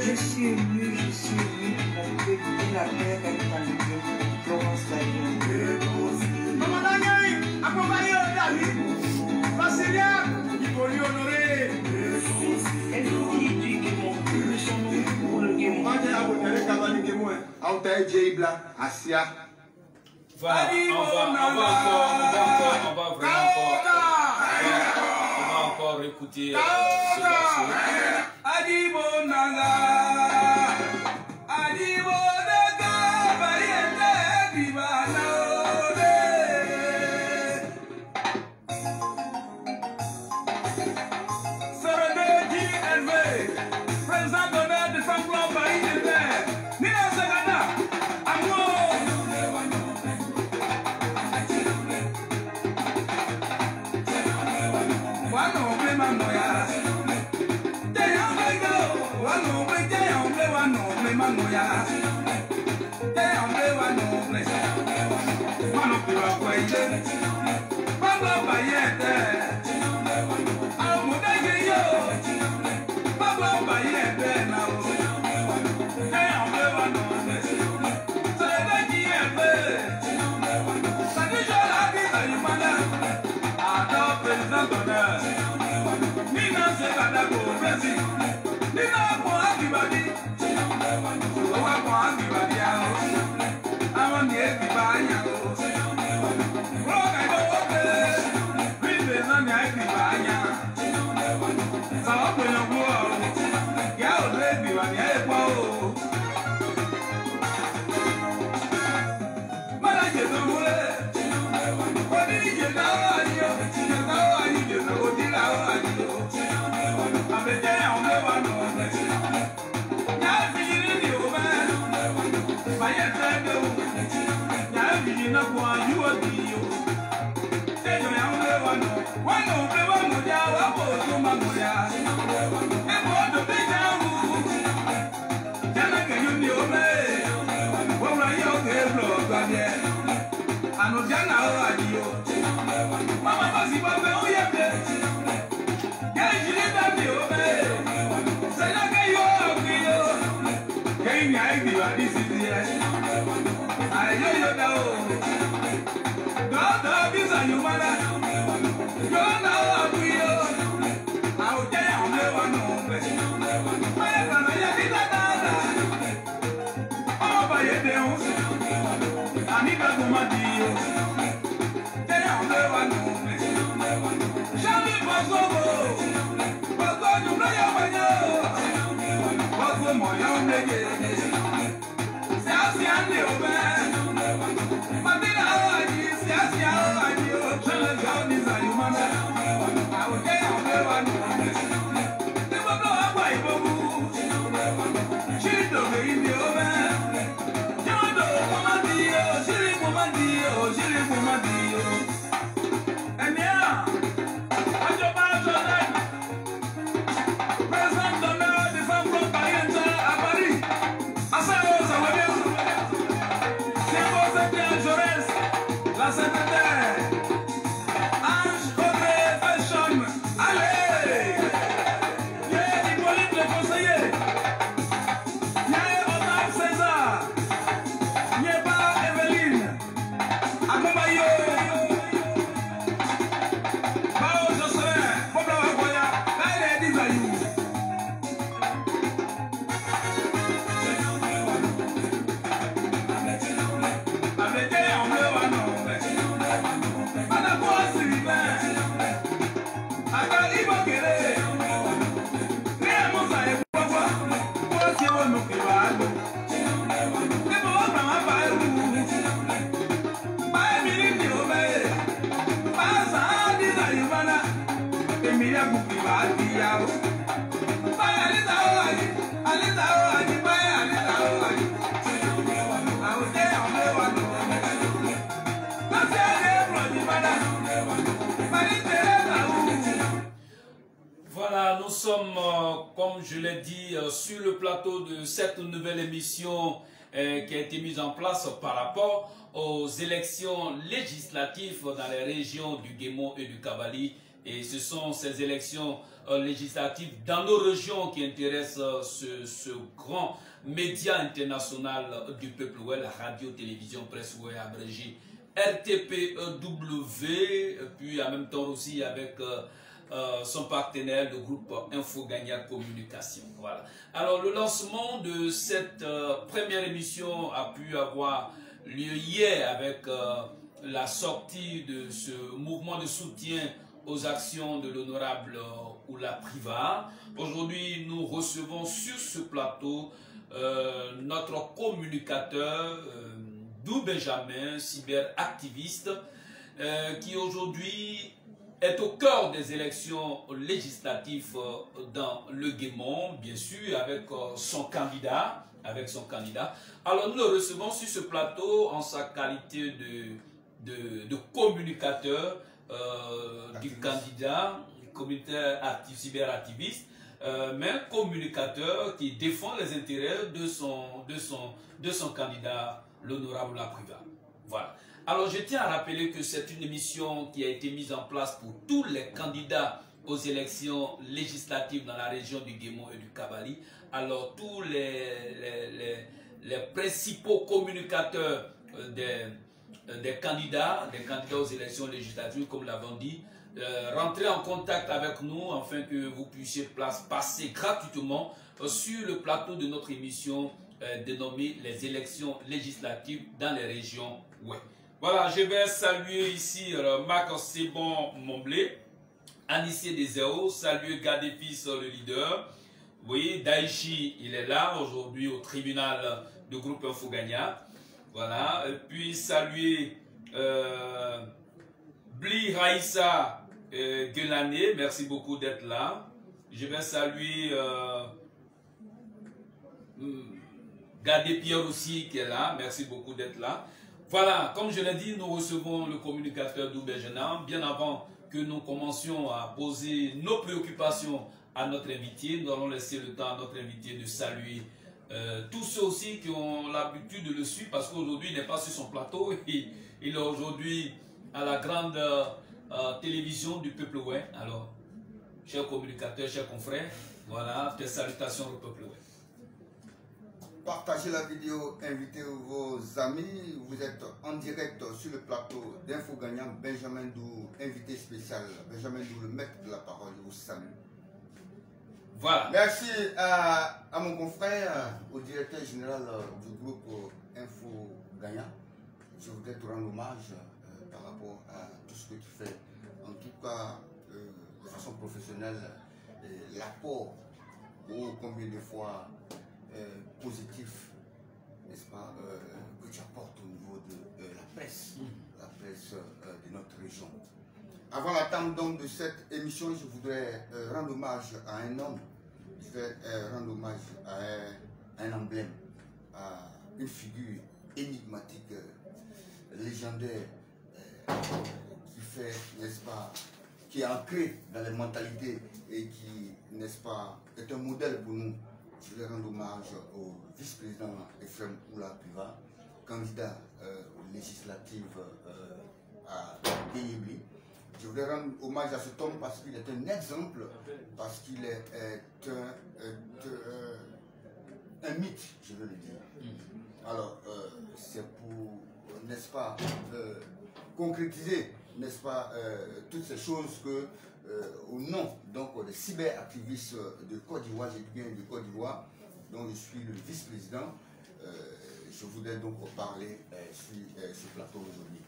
Je suis ému, mon Dieu, la paix avec ta lumière, Florence Daniel. Maman Daniel, accompagné David, Basilia, il faut lui honorer. Elle dit que mon Dieu, son nom pour le game. On va abonner Cavani Gemouin, Aouta Djeibla, Asia. On va encore écouter ce morceau. Adibo Nanga, Adibo Daga, Bayende, Bibana. Président d'honneur de Saint-Claude Bayende, Nina Sagana, Amour. Wano ble manoya, Teyamble go. Wano ble Teyamble, wano ble manoya, Teyamble wano ble, wano piwa kwaile, Pablo Bayende, Amude yo, Pablo Bayende na o, Teyamble wano ble, Sede Kiembe, Sadijola Kita Yumana. Président d'honneur, Nina Sekadako, Président, Nina Moakibadi, Owa Moakibadi, Amoni Ekibanya, Roga Iboke, Président Ekibanya, Saopo Yongo, Yao Ekibani Ekpo, Malaje Domule, Odini Jenawa, Mama basi babe uyebe, yajili dami obe, sena kayo akiyo, kayi nyai biwa disiziye, ayo yo dao, do bisa yumana, yo dao akiyo, auje amle wanombe, maya kana ya kita dada, aba yede unsi, aniga kumadiyo. Voilà, nous sommes, comme je l'ai dit, sur le plateau de cette nouvelle émission qui a été mise en place par rapport aux élections législatives dans les régions du Guémon et du Kabali. Et ce sont ces élections législatives dans nos régions qui intéressent ce grand média international du peuple, la radio-télévision presse abrégée RTPEW, puis en même temps aussi avec son partenaire, le groupe Infogania Communication. Voilà. Alors le lancement de cette première émission a pu avoir lieu hier avec la sortie de ce mouvement de soutien aux actions de l'honorable Oula Priva. Aujourd'hui, nous recevons sur ce plateau notre communicateur Dou Benjamin, cyberactiviste, qui aujourd'hui est au cœur des élections législatives dans le Guémon, bien sûr, avec son candidat. Alors nous le recevons sur ce plateau en sa qualité de communicateur du candidat, communautaire cyberactiviste, mais communicateur qui défend les intérêts de son candidat, l'honorable Priva. Voilà. Alors je tiens à rappeler que c'est une émission qui a été mise en place pour tous les candidats aux élections législatives dans la région du Guémon et du Kabali. Alors tous les principaux communicateurs des candidats aux élections législatives, comme l'avons dit, rentrez en contact avec nous afin que vous puissiez passer gratuitement sur le plateau de notre émission dénommée les élections législatives dans les régions ouest. Voilà, je vais saluer ici Marc Sebon Momblé, Anissé Deseo, saluer Gadefis le leader. Vous voyez, Daichi, il est là aujourd'hui au tribunal de groupe Infogania. Voilà, et puis saluer Bli Raïssa Guelané, merci beaucoup d'être là. Je vais saluer Gadé Pierre aussi qui est là, merci beaucoup d'être là. Voilà, comme je l'ai dit, nous recevons le communicateur Dou Benjamin. Bien avant que nous commencions à poser nos préoccupations à notre invité, nous allons laisser le temps à notre invité de saluer tous ceux aussi qui ont l'habitude de le suivre, parce qu'aujourd'hui il n'est pas sur son plateau, il est aujourd'hui à la grande télévision du peuple ouest. Alors, chers communicateurs, chers confrères, voilà, tes salutations au peuple ouest. Partagez la vidéo, invitez vos amis. Vous êtes en direct sur le plateau d'Info Gagnant. Benjamin Dou, invité spécial. Benjamin Dou, le maître de la parole, je vous salue. Voilà. Merci à mon confrère, au directeur général du groupe Info Gagnant. Je voudrais te rendre hommage par rapport à tout ce que tu fais. En tout cas, de façon professionnelle, l'apport, combien de fois positif, n'est-ce pas, que tu apportes au niveau de la presse de notre région. Avant l'attente donc de cette émission, je voudrais rendre hommage à un homme, je vais rendre hommage à un emblème, à une figure énigmatique, légendaire, qui fait, n'est-ce pas, qui est ancré dans les mentalités et qui, n'est-ce pas, est un modèle pour nous. Je voulais rendre hommage au vice-président Ephrem Oula Priva, candidat aux législatives à Guéyébli. Je voulais rendre hommage à cet homme parce qu'il est un exemple, parce qu'il est un mythe, je veux le dire. Alors, c'est pour, n'est-ce pas, concrétiser, n'est-ce pas, toutes ces choses que, au nom donc des cyberactivistes de Côte d'Ivoire, j'ai bien de Côte d'Ivoire, dont je suis le vice-président, je voudrais donc parler sur ce plateau aujourd'hui.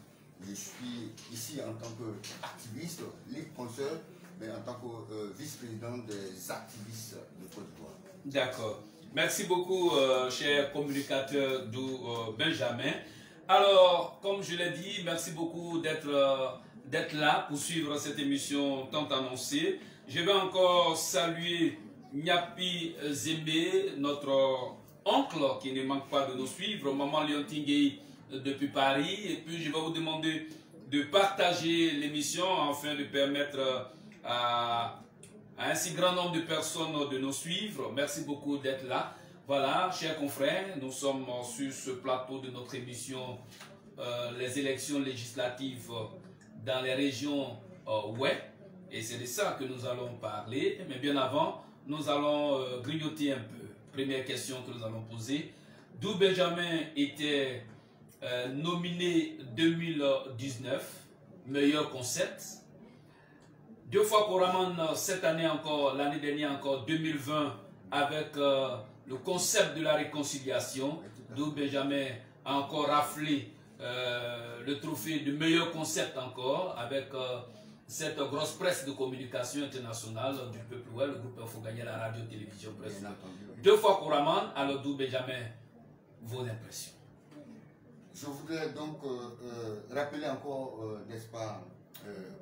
Je suis ici en tant qu'activiste, libre-penseur, mais en tant que vice-président des activistes de Côte d'Ivoire. D'accord. Merci beaucoup, cher communicateur Dou Benjamin. Alors, comme je l'ai dit, merci beaucoup d'être d'être là pour suivre cette émission tant annoncée. Je vais encore saluer Nyapi Zembe, notre oncle qui ne manque pas de nous suivre, Maman Léon Tingei depuis Paris. Et puis je vais vous demander de partager l'émission afin de permettre à un si grand nombre de personnes de nous suivre. Merci beaucoup d'être là. Voilà, chers confrères, nous sommes sur ce plateau de notre émission les élections législatives dans les régions ouest. Et c'est de ça que nous allons parler. Mais bien avant, nous allons grignoter un peu. Première question que nous allons poser. D'où Benjamin était nominé 2019, meilleur concept. 2 fois Koraman cette année encore, l'année dernière encore, 2020, avec le concept de la réconciliation. D'où Benjamin a encore raflé le trophée de meilleur concept encore, avec cette grosse presse de communication internationale du peuple ouest, le groupe Info Gagné, la radio-télévision presse. 2 fois Koraman, alors d'où Benjamin, vos impressions? Je voudrais donc rappeler encore, n'est-ce pas,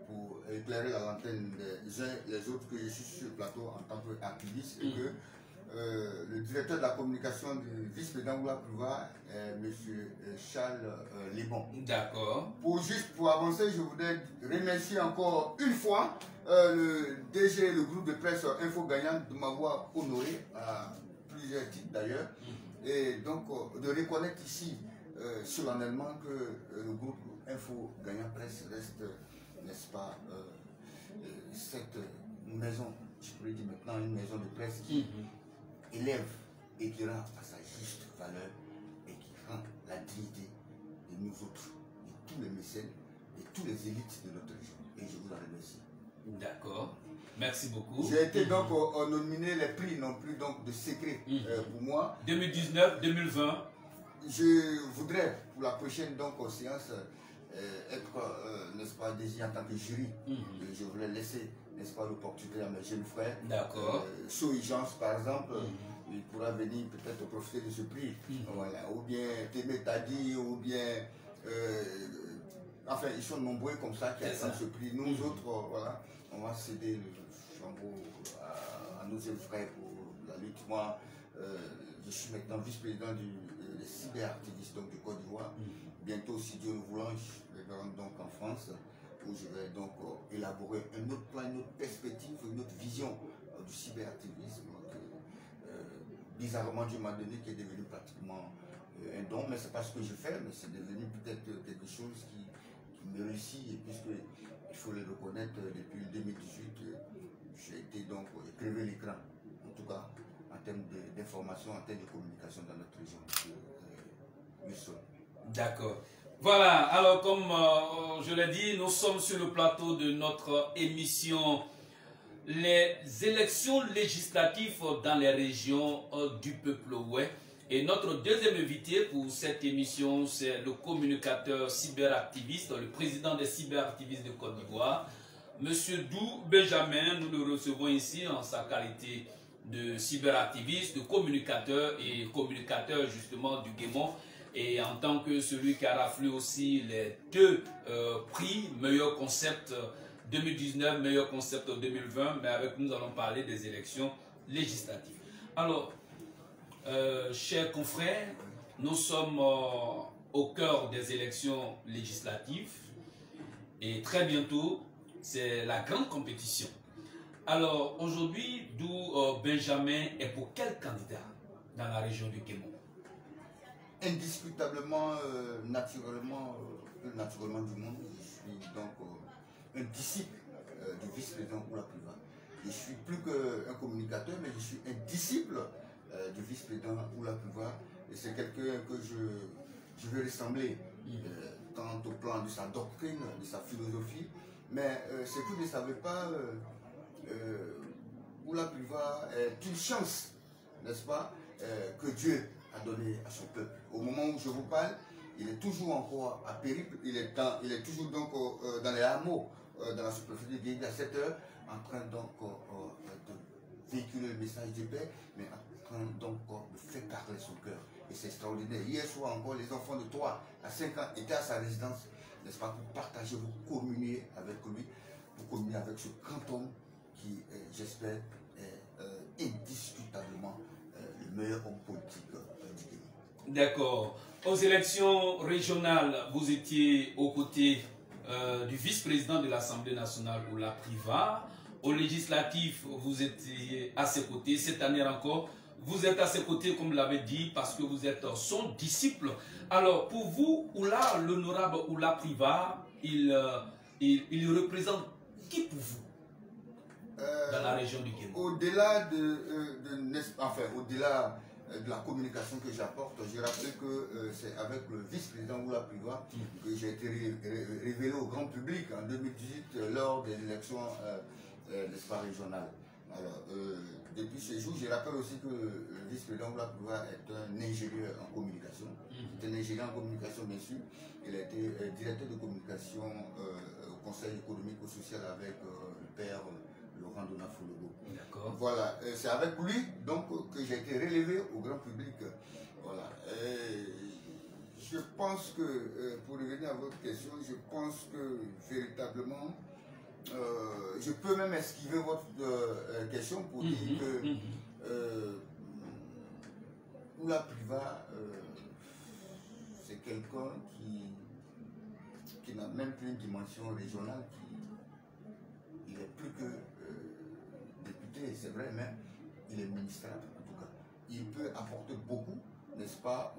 pour éclairer la lanterne des uns et les autres, que je suis sur le plateau en tant qu'activiste et que le directeur de la communication du vice-président Oula Pluva est M. Charles Lebon. D'accord. Pour avancer, je voudrais remercier encore une fois le DG, le groupe de presse Info Gagnant, de m'avoir honoré à plusieurs titres d'ailleurs, et donc de reconnaître ici solennellement que le groupe Info Gagnant Presse reste, n'est-ce pas, cette maison, je pourrais dire maintenant une maison de presse qui élève et qui rend à sa juste valeur et qui rend la dignité de nous autres, de tous les mécènes, de tous les élites de notre région. Et je vous en remercie. D'accord. Merci beaucoup. J'ai été donc nominé, les prix non plus donc de secret pour moi. 2019, 2020. Je voudrais pour la prochaine donc séance être, n'est-ce pas, désigné en tant que jury. Je voulais laisser, n'est-ce pas, l'opportunité à mes jeunes frères. D'accord. Soïgence par exemple, il pourra venir peut-être profiter de ce prix. Voilà. Ou bien Témé Tadi, ou bien enfin ils sont nombreux comme ça qui attendent ce prix. Nous autres, voilà, on va céder le flambeau à nos jeunes frères pour la lutte. Moi, je suis maintenant vice-président des cyberactivistes donc, de Côte d'Ivoire. Bientôt, si Dieu le voulant, je vais rendre donc en France, où je vais donc élaborer un autre plan, une autre perspective, une autre vision du cyberactivisme. Bizarrement, Dieu m'a donné qui est devenu pratiquement un don, mais c'est pas ce que je fais, mais c'est devenu peut-être quelque chose qui me réussit, et puisque il faut le reconnaître, depuis 2018, j'ai été donc crevé l'écran, en tout cas en termes d'information, en termes de communication dans notre région. D'accord. Voilà, alors comme je l'ai dit, nous sommes sur le plateau de notre émission les élections législatives dans les régions du peuple ouest. Et notre deuxième invité pour cette émission, c'est le communicateur cyberactiviste, le président des cyberactivistes de Côte d'Ivoire, Monsieur Dou Benjamin. Nous le recevons ici en sa qualité de cyberactiviste, de communicateur et communicateur justement du Guémon. Et en tant que celui qui a raflé aussi les 2 prix, meilleur concept 2019, meilleur concept 2020, mais avec nous allons parler des élections législatives. Alors, chers confrères, nous sommes au cœur des élections législatives et très bientôt, c'est la grande compétition. Alors, aujourd'hui, Dou Benjamin est pour quel candidat dans la région du Guémon? Indiscutablement, naturellement du monde, je suis donc un disciple du vice-président Oula Pluva. Je suis plus qu'un communicateur, mais je suis un disciple du vice-président Oula Pluva. Et c'est quelqu'un que je veux ressembler, tant au plan de sa doctrine, de sa philosophie. Mais ce que vous ne savez pas, Oula Pluva est une chance, n'est-ce pas, que Dieu a donné à son peuple. Au moment où je vous parle, il est toujours encore à périple, il est toujours donc dans les hameaux, dans la superficie de Guédi à 7 heures, en train donc de véhiculer le message de paix, mais en train donc de faire parler son cœur. Et c'est extraordinaire. Hier soir encore, les enfants de 3 à 5 ans étaient à sa résidence n'est-ce pas, pour partager, pour communier avec lui, pour communier avec ce grand homme qui, j'espère, est indiscutablement le meilleur homme politique du pays. D'accord. Aux élections régionales, vous étiez aux côtés du vice-président de l'Assemblée nationale, Oula Priva. Aux législatives, vous étiez à ses côtés. Cette année encore, vous êtes à ses côtés, comme l'avait dit, parce que vous êtes son disciple. Alors, pour vous, Oula, l'honorable Oula Priva, il représente qui pour vous dans la région du Guinée? Au-delà au-delà de la communication que j'apporte, j'ai rappelé que c'est avec le vice-président Oula Priva que j'ai été révélé au grand public en 2018 lors des élections n'est-ce pas, régionales. Alors, depuis ce jour, je rappelle aussi que le vice-président Oula Priva est un ingénieur en communication. C'est un ingénieur en communication, bien sûr. Il a été directeur de communication au Conseil économique et social avec le père Laurent Donafologo. D'accord. Voilà, c'est avec lui donc que j'ai été relevé au grand public. Voilà. Je pense que, pour revenir à votre question, je pense que véritablement, je peux même esquiver votre question pour dire que Oula Priva, c'est quelqu'un qui n'a même plus une dimension régionale, il est plus que député, c'est vrai, mais il est ministrable en tout cas. Il peut apporter beaucoup, n'est-ce pas,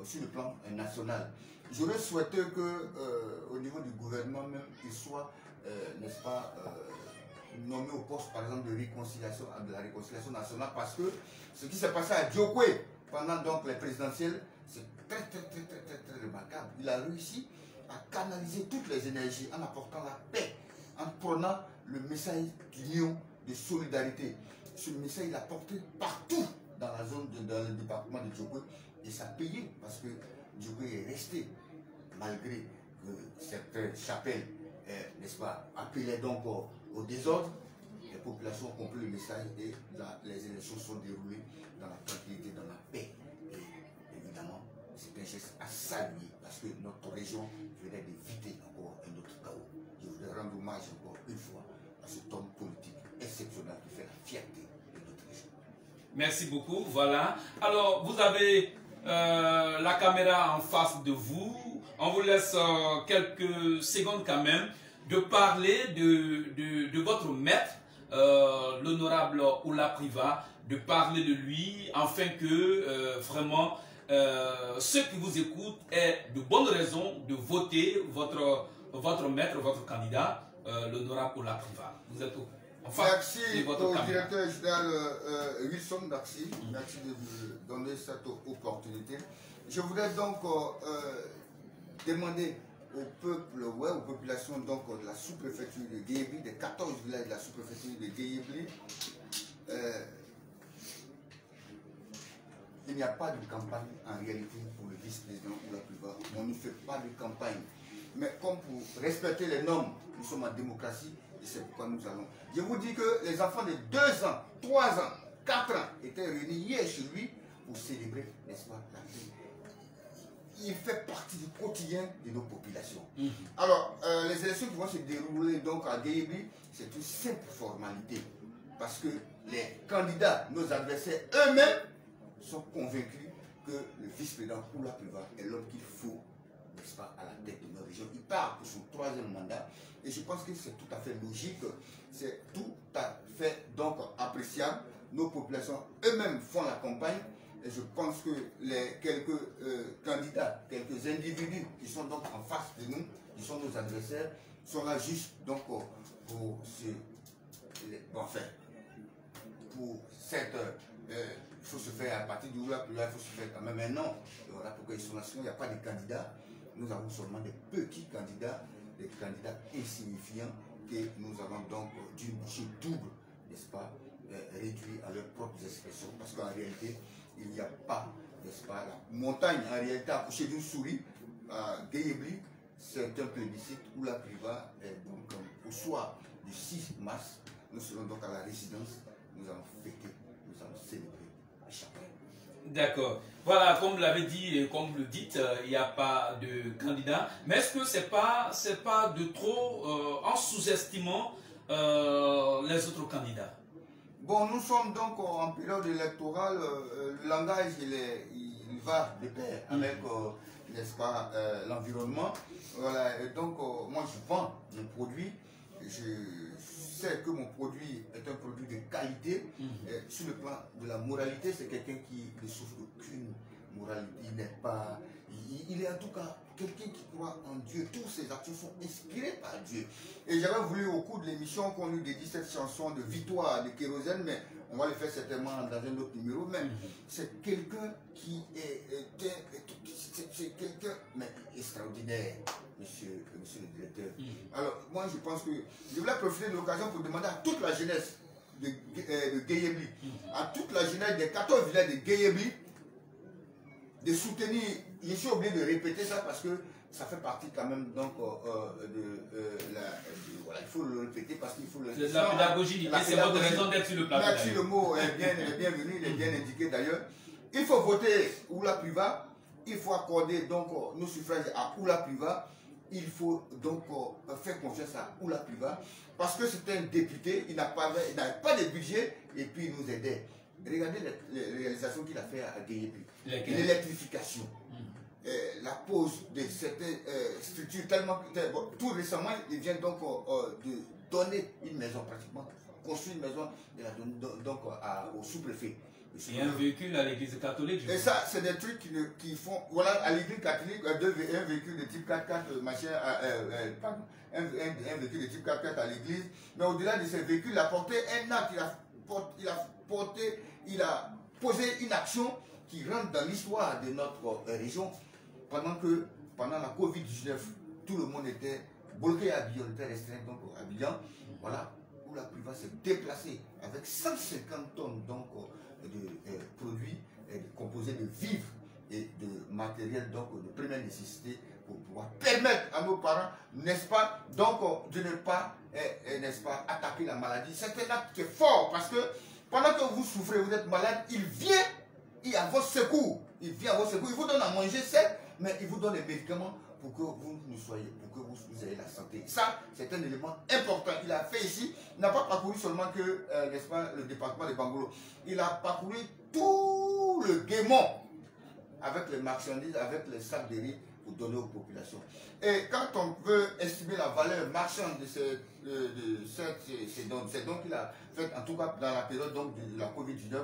sur le plan national. J'aurais souhaité que, au niveau du gouvernement même, il soit, n'est-ce pas, nommé au poste, par exemple, de la réconciliation nationale, parce que ce qui s'est passé à Diokwe pendant donc les présidentielles, c'est très remarquable. Il a réussi à canaliser toutes les énergies en apportant la paix, en prenant le message d'union, de solidarité. Ce message, il a porté partout dans la zone, dans le département de Diokwe, et ça a payé parce que Diokwe est resté, malgré que cette chapelle, n'est-ce pas, appelait donc au désordre. Les populations ont compris le message et les élections sont déroulées dans la tranquillité, dans la paix. Et évidemment, c'est un geste à saluer parce que notre région venait d'éviter encore un autre chaos. Je voudrais rendre hommage encore une fois à cet homme politique exceptionnel qui fait la fierté de notre région. Merci beaucoup. Voilà. Alors, vous avez la caméra en face de vous. On vous laisse quelques secondes quand même de parler de votre maître, l'honorable Oula Priva, de parler de lui, afin que vraiment ceux qui vous écoutent aient de bonnes raisons de voter votre maître, votre candidat, l'honorable Oula Priva. Vous êtes merci au directeur général Wilson, merci de me donner cette opportunité. Je voudrais donc demander au peuple, aux populations donc, de la sous-préfecture de Guéhébli, des 14 villages de la sous-préfecture de Guéhébli, il n'y a pas de campagne en réalité pour le vice-président Oula Priva. On ne fait pas de campagne. Mais comme pour respecter les normes, nous sommes en démocratie et c'est pourquoi nous allons. Je vous dis que les enfants de 2 ans, 3 ans, 4 ans étaient réunis hier chez lui pour célébrer, n'est-ce pas, la paix. Il fait partie du quotidien de nos populations. Alors, les élections qui vont se dérouler donc à Guéhébli, c'est une simple formalité. Parce que les candidats, nos adversaires eux-mêmes, sont convaincus que le vice-président Oula Priva est l'homme qu'il faut, n'est-ce pas, à la tête de nos régions. Il part pour son 3e mandat et je pense que c'est tout à fait logique, c'est tout à fait donc appréciable. Nos populations eux-mêmes font la campagne et je pense que les quelques candidats, quelques individus qui sont donc en face de nous, qui sont nos adversaires, sont là juste donc pour cette... il faut se faire à partir du Oula Priva, il faut se faire quand même un nom. Voilà pourquoi ils sont là. Sinon, il n'y a pas de candidats. Nous avons seulement des petits candidats, des candidats insignifiants que nous avons donc d'une bouchée double, n'est-ce pas, réduit à leurs propres expressions. Parce qu'en réalité, il n'y a pas, n'est-ce pas, la montagne en réalité accouchée d'une souris à Guéhébli. C'est un plébiscite où Oula Priva est donc au soir du 6 mars. Nous serons donc à la résidence. Nous allons fêter, nous allons célébrer le chapelle. D'accord. Voilà, comme vous l'avez dit et comme vous le dites, il n'y a pas de candidat. Mais est-ce que c'est pas de trop en sous-estimant les autres candidats? Bon, nous sommes donc en période électorale. Le langage, il va de pair avec, n'est-ce pas, l'environnement. Voilà, et donc, moi, je vends mon produit. Je sais que mon produit est un produit de qualité. Sur le plan de la moralité, c'est quelqu'un qui ne souffre d'aucune moralité. Il n'est pas... Il est en tout cas quelqu'un qui croit en Dieu. Toutes ses actions sont inspirées par Dieu. Et j'avais voulu au cours de l'émission qu'on lui dédie cette chanson de Victoire de Kérosène, mais on va le faire certainement dans un autre numéro. Mais c'est quelqu'un qui c'est quelqu'un mais extraordinaire, monsieur le directeur. Alors moi je pense que je voulais profiter de l'occasion pour demander à toute la jeunesse de Guéyébli, à toute la jeunesse des 14 villages de Guéyébli, de soutenir. Je suis obligé de répéter ça parce que ça fait partie quand même donc voilà, il faut le répéter parce qu'il faut le... C'est de la pédagogie, c'est votre raison d'être sur le plateau. Merci, le mot est bienvenu, il est bien indiqué d'ailleurs. Il faut voter Oula Priva, il faut accorder donc nos suffrages à Oula Priva, il faut donc faire confiance à Oula Priva parce que c'est un député, il n'avait pas de budget et puis il nous aidait. Regardez les réalisations qu'il a fait à Guéyébli. L'électrification, la pose de certaines structures tellement... Bon, tout récemment, il vient donc de donner une maison pratiquement, construire une maison et la donner donc au sous-préfet. Et un véhicule à l'église catholique. Et ça, c'est des trucs qui font... Voilà, à l'église catholique, un véhicule de type 4x4, machin, un véhicule de type 4x4 à l'église. Mais au-delà de ces véhicules, il a porté un acte, il a posé une action qui rentre dans l'histoire de notre région. Pendant la Covid-19, tout le monde était bloqué à Abidjan, on était restreint donc à Abidjan. Voilà, où la Priva s'est déplacée avec 150 tonnes donc, de produits composés de vivres et de matériel donc de première nécessité pour pouvoir permettre à nos parents, n'est-ce pas, donc de ne pas, n'est-ce pas, attaquer la maladie. C'est un acte qui est fort parce que pendant que vous souffrez, vous êtes malade, il vient à votre secours. Il vient à votre secours, il vous donne à manger certes, mais il vous donne les médicaments pour que vous ayez la santé. Ça, c'est un élément important. Il a fait ici, il n'a pas parcouru seulement que, n'est-ce pas, le département de Bangolo. Il a parcouru tout le Guémont avec les marchandises, avec les sacs de riz pour donner aux populations. Et quand on veut estimer la valeur marchande de ces dons qu'il a fait, en tout cas dans la période donc, de la Covid-19,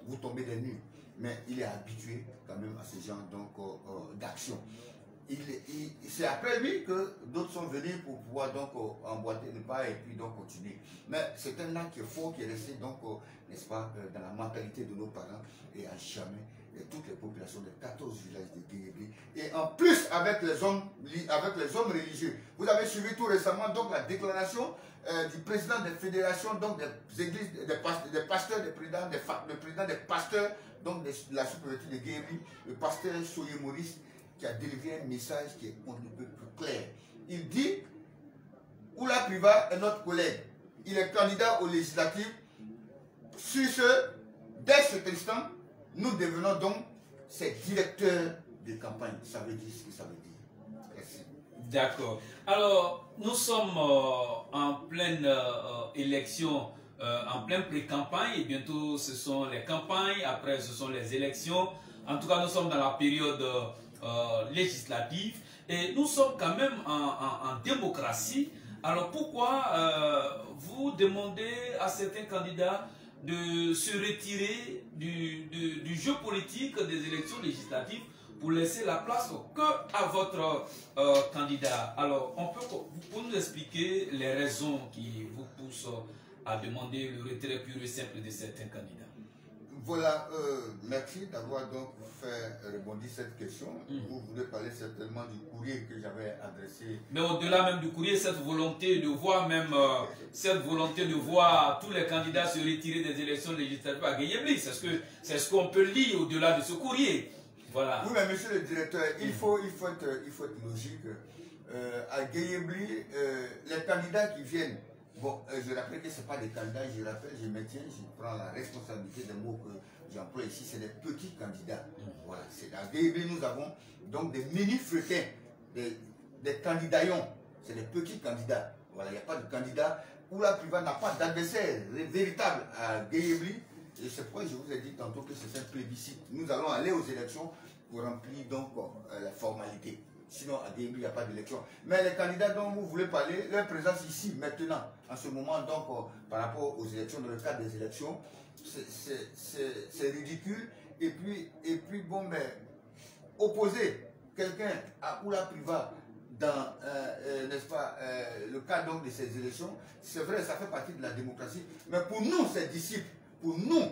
vous tombez des nues. Mais il est habitué quand même à ce genre d'action. C'est après lui que d'autres sont venus pour pouvoir donc emboîter le pas et puis donc continuer. Mais c'est un acte qui est fort, qui est resté donc, n'est-ce pas, dans la mentalité de nos parents et à jamais. Et toutes les populations des 14 villages de Guéyébli. Et en plus avec les hommes religieux. Vous avez suivi tout récemment donc la déclaration du président des fédérations, donc des églises, des pasteurs, le président des pasteurs, donc de la sous-préfecture de Guéyébli, le pasteur Soye Maurice, qui a délivré un message qui est on ne peut plus clair. Il dit, Oula Priva est notre collègue. Il est candidat aux législatives. Sur ce, dès cet instant, nous devenons donc ses directeurs de campagne. Ça veut dire ce que ça veut dire. Merci. D'accord. Alors, nous sommes en pleine élection, en pleine pré-campagne, et bientôt ce sont les campagnes, après ce sont les élections. En tout cas, nous sommes dans la période législative et nous sommes quand même en démocratie. Alors pourquoi vous demandez à certains candidats de se retirer du jeu politique des élections législatives pour laisser la place que à votre candidat? Alors, vous pouvez nous expliquer les raisons qui vous poussent à demander le retrait pur et simple de certains candidats? Voilà, merci d'avoir donc fait rebondir cette question. Vous voulez parler certainement du courrier que j'avais adressé. Mais au-delà même du courrier, cette volonté de voir tous les candidats se retirer des élections législatives à Guéyébli, c'est ce qu'on peut lire au-delà de ce courrier. Voilà. Oui, mais monsieur le directeur, il faut être logique. À Guéyébli, les candidats qui viennent Bon, je rappelle que ce n'est pas des candidats, je rappelle, je maintiens, je prends la responsabilité des mots que j'emploie ici, c'est des petits candidats. Voilà, c'est à DEB, nous avons donc des mini-frequins, des candidaillons, c'est des petits candidats. Voilà, il n'y a pas de candidat. Oula Priva n'a pas d'adversaire véritable à Guéhébli. Et c'est pourquoi je vous ai dit tantôt que c'est un plébiscite. Nous allons aller aux élections pour remplir donc la formalité. Sinon, à Guéhébli, il n'y a pas d'élection. Mais les candidats dont vous voulez parler, leur présence ici, maintenant, en ce moment, donc, par rapport aux élections, dans le cadre des élections, c'est ridicule. Et puis bon, mais opposer quelqu'un à Oula Priva dans, n'est-ce pas, le cas donc de ces élections, c'est vrai, ça fait partie de la démocratie. Mais pour nous, ces disciples, pour nous,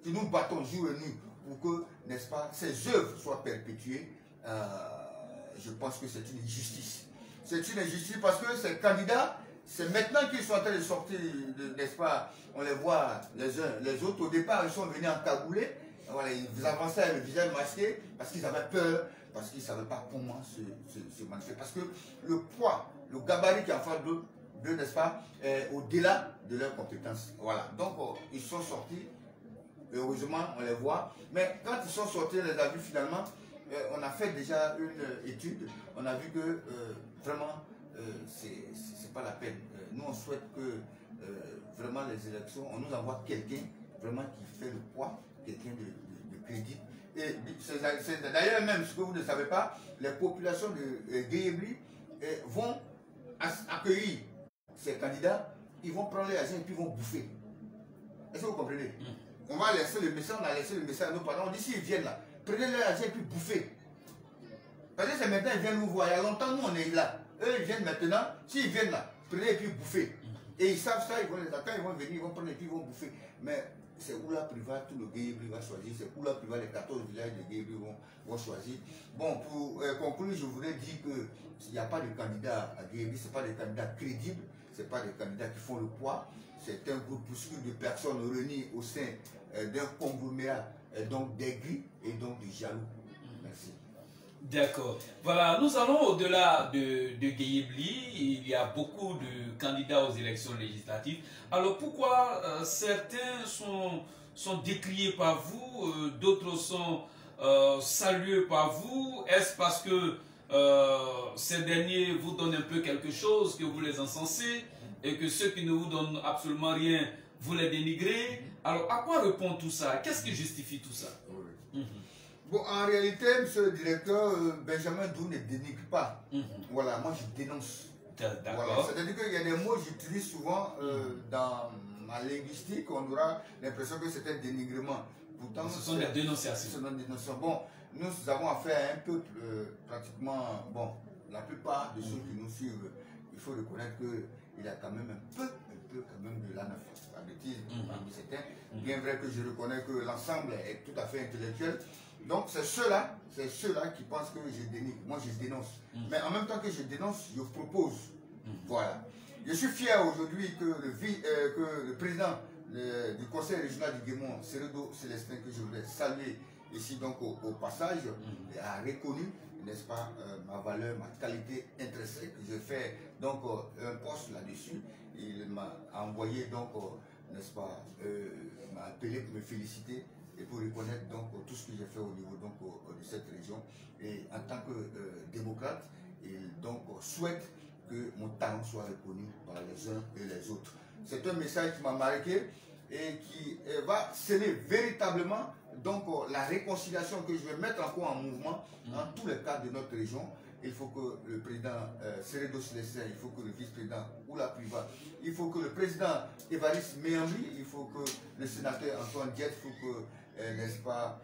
qui nous battons jour et nuit pour que, n'est-ce pas, ces œuvres soient perpétuées, je pense que c'est une injustice. C'est une injustice parce que ces candidats, c'est maintenant qu'ils sont en train de sortir, n'est-ce pas, on les voit les uns, les autres. Au départ, ils sont venus en cagoulé, voilà, ils avançaient avec le visage masqué parce qu'ils avaient peur, parce qu'ils ne savaient pas comment se manifester. Parce que le poids, le gabarit qui est en face d'eux, n'est-ce pas, est au-delà de leurs compétences. Voilà, donc ils sont sortis, heureusement, on les voit. Mais quand ils sont sortis, on les a vus finalement. On a fait déjà une étude, on a vu que vraiment, c'est pas la peine. Nous, on souhaite que vraiment les élections, on nous envoie quelqu'un vraiment qui fait le poids, quelqu'un de crédible. Et c'est d'ailleurs même ce que vous ne savez pas, les populations de Guéhébli vont accueillir ces candidats, ils vont prendre les agents et puis ils vont bouffer. Est-ce que vous comprenez? On va laisser le message, on a laissé le message à nos parents, on dit s'ils viennent là, prenez leur argent et puis bouffez. Parce que c'est maintenant ils viennent nous voir. Il y a longtemps, nous on est là. Eux ils viennent maintenant. S'ils viennent là, prenez et puis bouffez. Et ils savent ça, ils vont les attendre, ils vont venir, ils vont prendre et puis ils vont bouffer. Mais c'est Oula Priva, tout le Guéhébli va choisir. C'est Oula Priva, les 14 villages de Guéhébli vont choisir. Bon, pour conclure, je voudrais dire qu'il n'y a pas de candidats à Guéhébli, ce n'est pas des candidats crédibles, ce n'est pas des candidats qui font le poids. C'est un groupuscule de personnes réunies au sein d'un conglomérat donc d'aigris et donc de jaloux. Merci. D'accord. Voilà, nous allons au-delà de Guéhébli. Il y a beaucoup de candidats aux élections législatives. Alors pourquoi certains sont décriés par vous, d'autres sont salués par vous? Est-ce parce que ces derniers vous donnent un peu quelque chose que vous les encensez et que ceux qui ne vous donnent absolument rien, vous les dénigrez? Alors à quoi répond tout ça? Qu'est-ce qui justifie tout ça? Bon, en réalité, monsieur le directeur, Benjamin Dou ne dénigre pas. Voilà, moi je dénonce. Voilà, c'est-à-dire qu'il y a des mots que j'utilise souvent dans ma linguistique, on aura l'impression que c'est un dénigrement. Pourtant, ce sont des dénonciations. Ce sont des dénonciations. Bon, nous avons affaire à un peuple pratiquement, bon, la plupart de ceux qui nous suivent, il faut reconnaître qu'il y a quand même un peu quand même de l'analphabétisme parmi certains. Bien vrai que je reconnais que l'ensemble est tout à fait intellectuel. Donc c'est ceux-là qui pensent que je dénigre. Moi je dénonce. Mais en même temps que je dénonce, je propose. Voilà. Je suis fier aujourd'hui que le président du conseil régional du Guémon, Seredo Célestin, que je voulais saluer ici donc au passage, a reconnu, n'est-ce pas, ma valeur, ma qualité intrinsèque. Je fais donc un poste là-dessus. Il m'a envoyé donc, n'est-ce pas, m'a appelé pour me féliciter et pour reconnaître donc tout ce que j'ai fait au niveau donc, de cette région. Et en tant que démocrate, il donc souhaite que mon talent soit reconnu par les uns et les autres. C'est un message qui m'a marqué et qui va sceller véritablement donc la réconciliation que je vais mettre encore en mouvement dans tous les cas de notre région. Il faut que le président Seredo Célestin, il faut que le vice-président Oula Priva, il faut que le président Évariste Méambri, il faut que le sénateur Antoine Diette, il faut que, n'est-ce pas,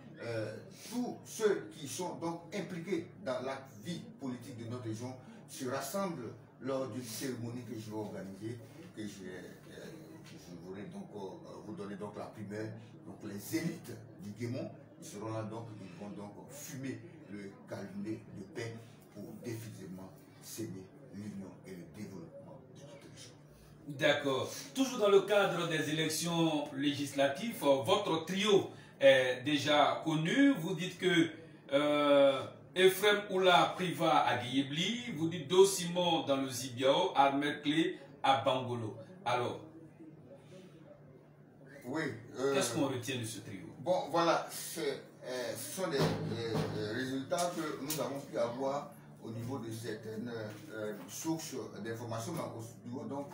tous ceux qui sont donc impliqués dans la vie politique de notre région se rassemblent lors d'une cérémonie que je vais organiser, que je voudrais donc vous donner donc la primeur. Donc les élites du Guémon, ils seront là donc, ils vont donc fumer le calumet de paix pour définitivement s'aimer l'union et le développement de notre région. D'accord. Toujours dans le cadre des élections législatives, votre trio est déjà connu. Vous dites que Ephraim Oula Priva à Guéhébli, vous dites Do Simon dans le Zibiao, Ahmed Clé à Bangolo. Alors, oui. qu'est-ce qu'on retient de ce trio? Bon, voilà, ce sont des résultats que nous avons pu avoir au niveau de certaines sources d'informations, mais au niveau, donc,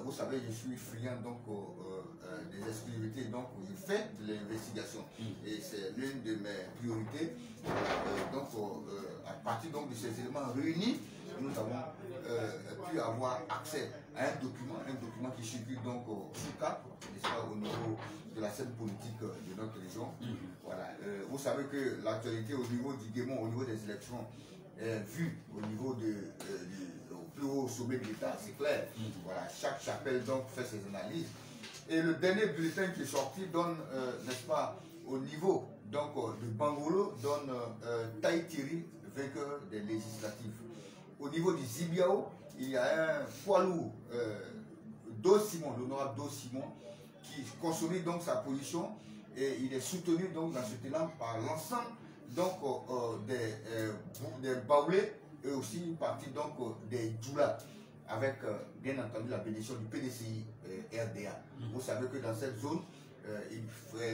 vous savez, je suis friand donc, des exclusivités, donc je fais de l'investigation et c'est l'une de mes priorités. Donc, à partir donc, de ces éléments réunis, nous avons pu avoir accès à un document qui circule donc sous cap, n'est-ce pas, au niveau de la scène politique de notre région. Voilà. Vous savez que l'actualité au niveau du Guémon, au niveau des élections, vue au niveau du plus haut sommet de l'État, c'est clair. Voilà, chaque chapelle donc fait ses analyses. Et le dernier bulletin qui est sorti donne, n'est-ce pas, au niveau donc, de Bangolo, donne Taï Thierry, vainqueur des législatives. Au niveau du Zibiao, il y a un poids lourd, Do Simon, l'honorable Do Simon, qui consolide donc sa position et il est soutenu donc dans ce élan par l'ensemble donc des Baoulés et aussi une partie donc des Djoula, avec bien entendu la bénédiction du PDCI RDA. Vous savez que dans cette zone,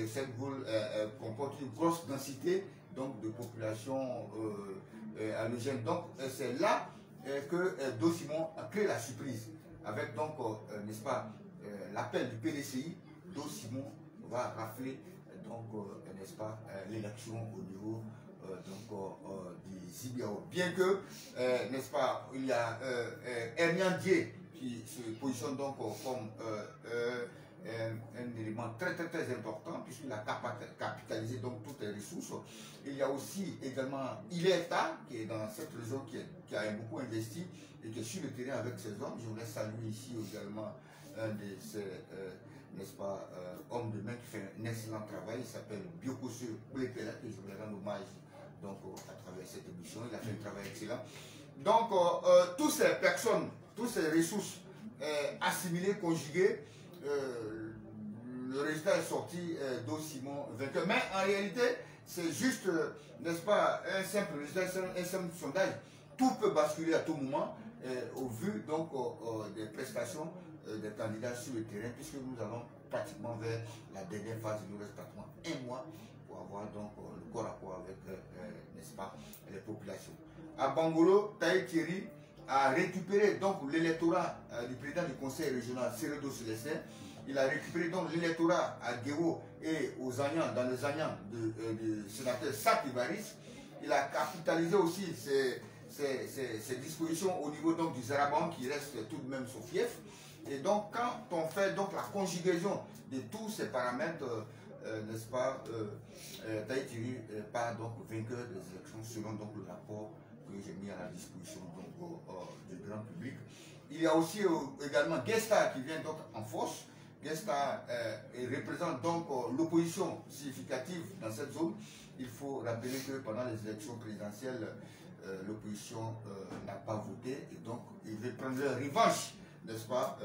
cette zone comporte une grosse densité donc, de population halogène. Donc c'est là que Do Simon a créé la surprise avec donc, n'est-ce pas, l'appel du PDCI. Do Simon va rafler donc, n'est-ce pas, l'élection au niveau du Zibiao. Bien que, n'est-ce pas, il y a Hernian Dié qui se positionne donc comme un élément très important puisqu'il a capitalisé donc toutes les ressources. Il y a aussi également Ileta qui est dans cette région qui a beaucoup investi et qui est sur le terrain avec ses hommes. Je voulais saluer ici également un de ces n'est-ce pas, homme de main qui fait un excellent travail. Il s'appelle Biokosu Boulepela et je voulais rendre hommage donc, à travers cette émission. Il a fait un travail excellent. Donc, toutes ces personnes, toutes ces ressources assimilées, conjuguées, le résultat est sorti Do Simon vainqueur. Mais en réalité, c'est juste, n'est-ce pas, un simple résultat, un simple sondage. Tout peut basculer à tout moment au vu donc, des prestations des candidats sur le terrain, puisque nous allons pratiquement vers la dernière phase. Il nous reste pratiquement un mois pour avoir donc le corps à corps avec, n'est-ce pas, les populations. À Bangolo, Taï Thierry a récupéré donc l'électorat du président du conseil régional, Seredo Célestin. Il a récupéré donc l'électorat à Guéo et aux Agnans, dans les Agnans du sénateur Sativaris. Il a capitalisé aussi ses dispositions au niveau donc du Zaraban qui reste tout de même son fief. Et donc quand on fait donc la conjugaison de tous ces paramètres, n'est-ce pas, Taï Thierry part donc vainqueur des élections selon donc le rapport que j'ai mis à la disposition donc, du grand public. Il y a aussi également Gesta qui vient donc en force. Gesta représente donc l'opposition significative dans cette zone. Il faut rappeler que pendant les élections présidentielles, l'opposition n'a pas voté et donc ils veulent prendre leur revanche, n'est-ce pas,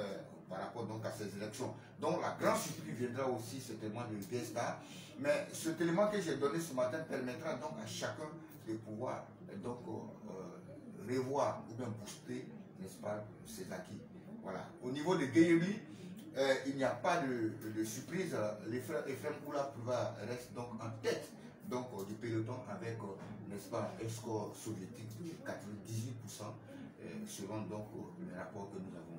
par rapport donc à ces élections. Donc la grande surprise viendra aussi certainement de Gesta. Mais cet élément que j'ai donné ce matin permettra donc à chacun de pouvoir donc revoir ou bien booster, n'est-ce pas, ses acquis. Voilà. Au niveau de Guéyebi, il n'y a pas de surprise. Les frères Ephraim Oula reste donc en tête donc, du peloton avec, n'est-ce pas, un score soviétique de 98% selon donc les rapports que nous avons.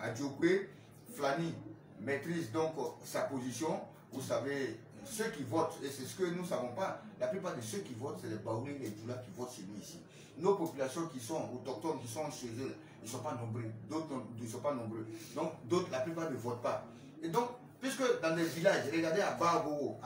Adjokwe, Flani maîtrise donc sa position. Vous savez, ceux qui votent, et c'est ce que nous ne savons pas, la plupart de ceux qui votent, c'est les Baoulés et les Djoula qui votent chez nous ici. Nos populations qui sont autochtones, qui sont chez eux, ils ne sont pas nombreux. D'autres ne sont pas nombreux. Donc, d'autres, la plupart ne votent pas. Et donc, puisque dans les villages, regardez à Bago,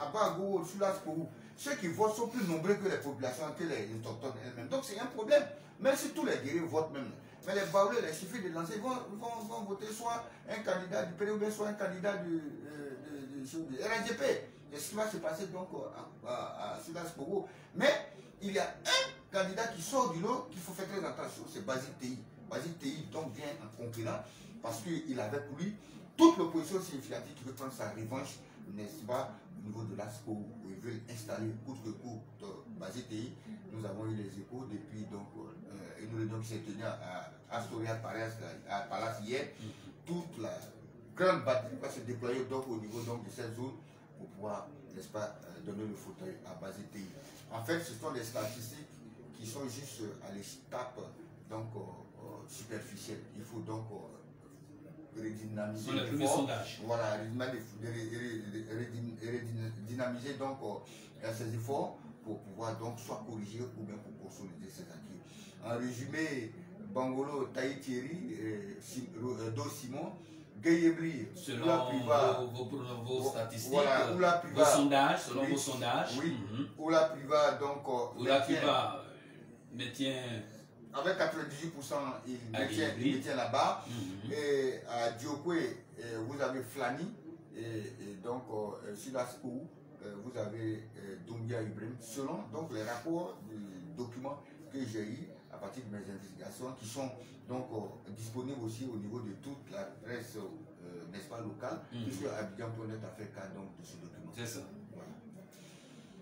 Sulaskourou, ceux qui votent sont plus nombreux que les populations, que les autochtones elles-mêmes. Donc, c'est un problème. Même si tous les guerriers votent même. Mais les Baoulés, il suffit de lancer, vont voter soit un candidat du PDOB, soit un candidat du RNGP. Et ce qui va se passer donc à Sulaskourou. Mais il y a un candidat qui sort du lot qu'il faut faire très attention, c'est Basile Tei. Basile Tei donc vient en concurrent parce qu'il avait pour lui toute l'opposition significative qui veut prendre sa revanche, n'est-ce pas, au niveau de l'ASCO, où ils veulent installer coûte que coûte Basile Tei. Nous avons eu les échos depuis donc, une réunion qui s'est tenue à Astoria Palace hier. Toute grande batterie va se déployer donc au niveau donc, de cette zone pour pouvoir, n'est-ce pas, donner le fauteuil à base de TI. En fait, ce sont des statistiques qui sont juste à l'étape donc superficielle. Il faut donc redynamiser l'effort. Voilà, redynamiser donc ces efforts pour pouvoir donc soit corriger ou bien pour consolider ces acquis. En résumé, Bangolo, Taï Thierry, Do Simon, Gayebri, selon vos statistiques, voilà, vos sondages, selon vos sondages. Oui, Oula Priva donc Oula Priva maintient avec 98%, il détient là-bas. Et à Diokwe, vous avez Flani, et donc sur la SCO, vous avez Doumbia Ibrahim, selon donc les rapports du document que j'ai eu à partir de mes investigations, qui sont donc disponibles aussi au niveau de toute la presse, n'est-ce pas, locale, puisque Abidjan.net a fait cas donc de ce document. C'est ça. Voilà.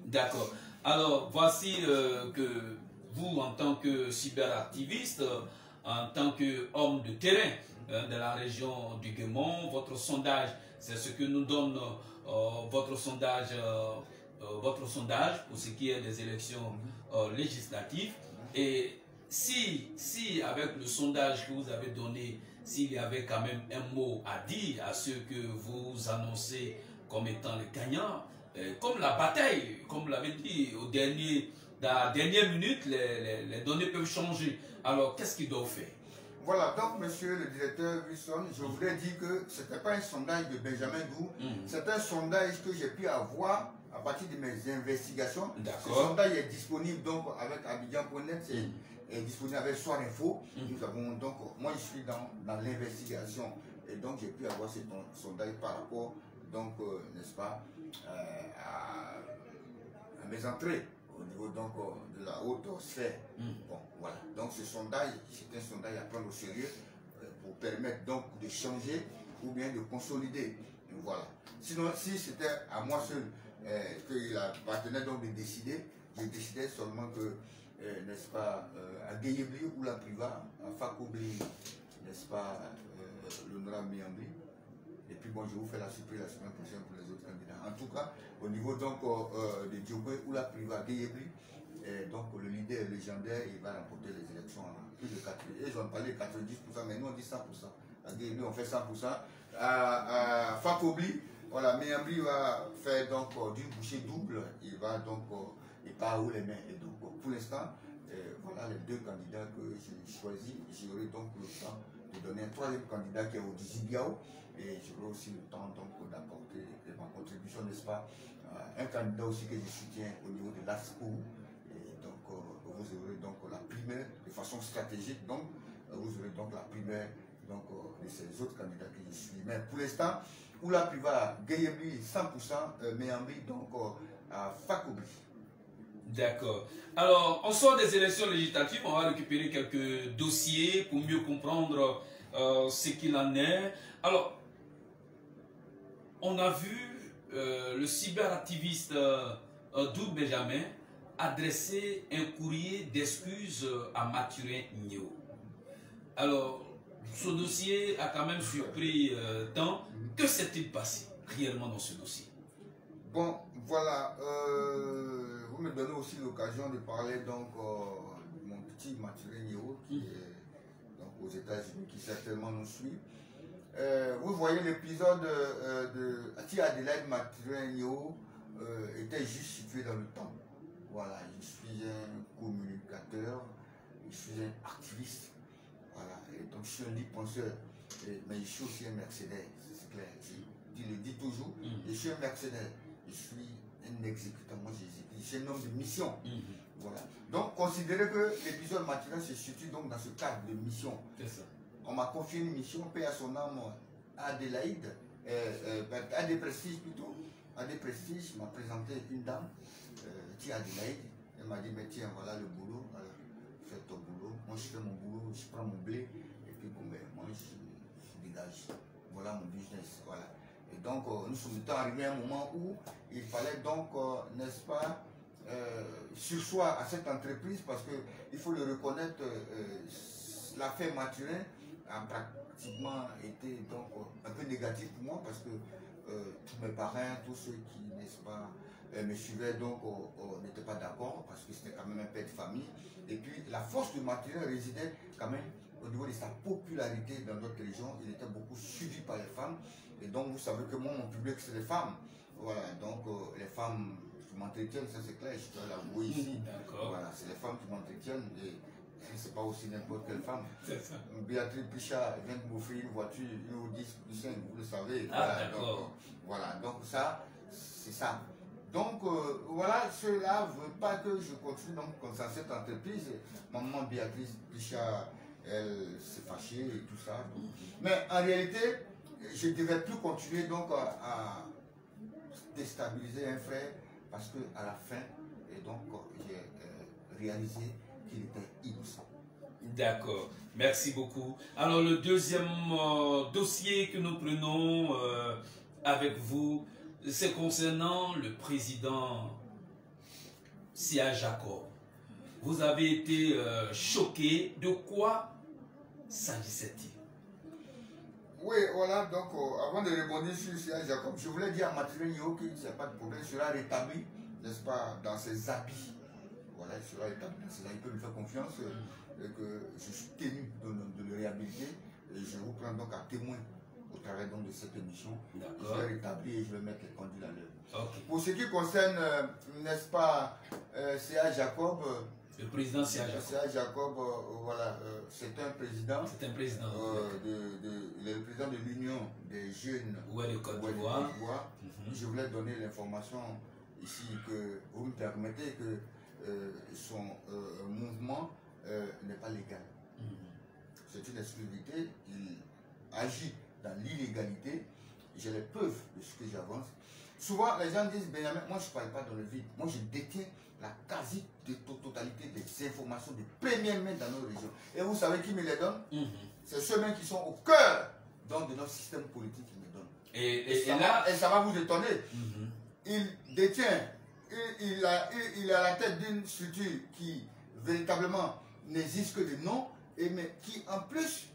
D'accord. Alors, voici que vous, en tant que cyberactiviste, en tant qu'homme de terrain de la région du Guémont, votre sondage, c'est ce que nous donne votre sondage pour ce qui est des élections législatives. Et si avec le sondage que vous avez donné, s'il y avait quand même un mot à dire à ceux que vous annoncez comme étant les gagnants, comme la bataille, comme vous l'avez dit, dans la dernière minute, les données peuvent changer. Alors, qu'est-ce qu'ils doivent faire? Voilà, donc monsieur le directeur Wilson, je voudrais dire que ce n'était pas un sondage de Benjamin Dou, c'est un sondage que j'ai pu avoir à partir de mes investigations. Ce sondage est disponible donc avec Abidjan.net, c'est disponible avec Soir Info. Nous avons donc, moi je suis dans l'investigation et donc j'ai pu avoir ce sondage par rapport, donc, n'est-ce pas, à mes entrées au niveau donc de la haute sphère. Bon, voilà. Donc ce sondage, c'est un sondage à prendre au sérieux pour permettre donc de changer ou bien de consolider. Voilà. Sinon, si c'était à moi seul qu'il appartenait donc de décider, je décidais seulement que, n'est-ce pas, à Gayebli ou la Priva, à Fakobli, n'est-ce pas, l'honorable Miambli. Et puis bon, je vous fais la surprise la semaine prochaine pour les autres candidats. En tout cas, au niveau donc de Diokwe ou la Priva Gayebli, donc le leader légendaire, il va remporter les élections à plus de 80%. Ils ont parlé de 90%, mais nous on dit 100%. À Gayebli, on fait 100%. À Fakobli, voilà, Miambli va faire donc d'une bouchée double. Il va donc, il part où les mains. Et donc, pour l'instant, voilà les deux candidats que j'ai choisis. J'aurai donc le temps de donner un troisième candidat qui est au Dizibiao. Et j'aurai aussi le temps donc d'apporter ma contribution, n'est-ce pas, un candidat aussi que je soutiens au niveau de l'ASCO. Et donc, vous aurez donc la primaire de façon stratégique. Donc, vous aurez donc la primaire donc, de ces autres candidats que je suis. Mais pour l'instant, Oula Priva, Gayebli 100%, Miambli donc à Fakobli. D'accord. Alors, on sort des élections législatives, on va récupérer quelques dossiers pour mieux comprendre ce qu'il en est. Alors, on a vu le cyberactiviste Doud Benjamin adresser un courrier d'excuses à Mathurin Nyo. Alors, ce dossier a quand même surpris tant. Que s'est-il passé réellement dans ce dossier? Bon, voilà. Vous me donnez aussi l'occasion de parler donc de mon petit Mathurin Nyo qui est donc, aux États-Unis, qui certainement nous suit. Vous voyez l'épisode de Ati Adelaide Mathurin Nyo était juste situé dans le temps. Voilà, je suis un communicateur, je suis un activiste. Voilà, et donc je suis un libre penseur, mais je suis aussi un mercenaire, c'est clair. Je le dis toujours, je suis un mercenaire, je suis un exécutant, moi j'exécute, je suis un homme de mission. Voilà. Donc considérez que l'épisode Mathurin se situe donc dans ce cadre de mission. C'est ça. On m'a confié une mission, paix à son âme, à Adélaïde, à des prestiges plutôt. À des prestiges, m'a présenté une dame, Tia Adélaïde. Elle m'a dit, mais tiens, voilà le boulot, voilà, fais ton boulot. Moi je fais mon boulot, je prends mon blé, et puis bon, ben, moi je dégage. Voilà mon business, voilà. Et donc nous sommes arrivés à un moment où il fallait donc, n'est-ce pas, sursoir à cette entreprise parce qu'il faut le reconnaître, l'affaire Mathurin a pratiquement été donc un peu négatif pour moi parce que tous mes parents, tous ceux qui, n'est-ce pas, me suivaient donc n'étaient pas d'accord parce que c'était quand même un père de famille. Et puis la force de Martinen résidait quand même au niveau de sa popularité dans notre région. Il était beaucoup suivi par les femmes. Et donc vous savez que moi, mon public, c'est les femmes. Voilà, donc les femmes qui m'entretiennent, ça c'est clair, je dois l'avouer ici. Voilà, c'est les femmes qui m'entretiennent. Et c'est pas aussi n'importe quelle femme. Béatrice Pichard vient de m'offrir une voiture, une Audi Q5, vous le savez. Voilà, donc ça, c'est ça. Donc voilà, cela ne veut pas que je continue donc comme ça cette entreprise. Maman Béatrice Pichard, elle s'est fâchée et tout ça. Mais en réalité, je ne devais plus continuer donc à déstabiliser un frère parce qu'à la fin, et donc j'ai réalisé qu'il était innocent. D'accord, merci beaucoup. Alors le deuxième dossier que nous prenons avec vous, c'est concernant le président Sia Jacob. Vous avez été choqué. De quoi s'agissait-il? Oui, voilà, donc avant de rebondir sur Sia Jacob, je voulais dire à Martinen Yo qu'il n'y a pas de problème, il sera rétabli, n'est-ce pas, dans ses habits. Voilà, il sera rétabli dans ses habits, il peut me faire confiance et que je suis tenu de le réhabiliter et je vous prends donc à témoin au travers donc de cette émission. Je vais rétablir et je vais mettre les conduits à l'heure. Pour ce qui concerne, n'est-ce pas, Sia Jacob, le président Sia Jacob. Sia Jacob, voilà, c'est un président. C'est un président. Il est le président de l'Union des jeunes de Côte d'Ivoire. Je voulais donner l'information ici que vous me permettez que son mouvement n'est pas légal. C'est une exclusivité. Il agit dans l'illégalité. J'ai les preuves de ce que j'avance. Souvent, les gens disent, Benjamin, moi je ne parle pas dans le vide. Moi je détiens la quasi-totalité des informations de première main dans nos régions. Et vous savez qui me les donne? C'est ceux-mêmes qui sont au cœur donc, de notre système politique qui me donnent. Et ça va vous étonner. Il détient, il a la tête d'une structure qui véritablement n'existe que de nom, mais qui en plus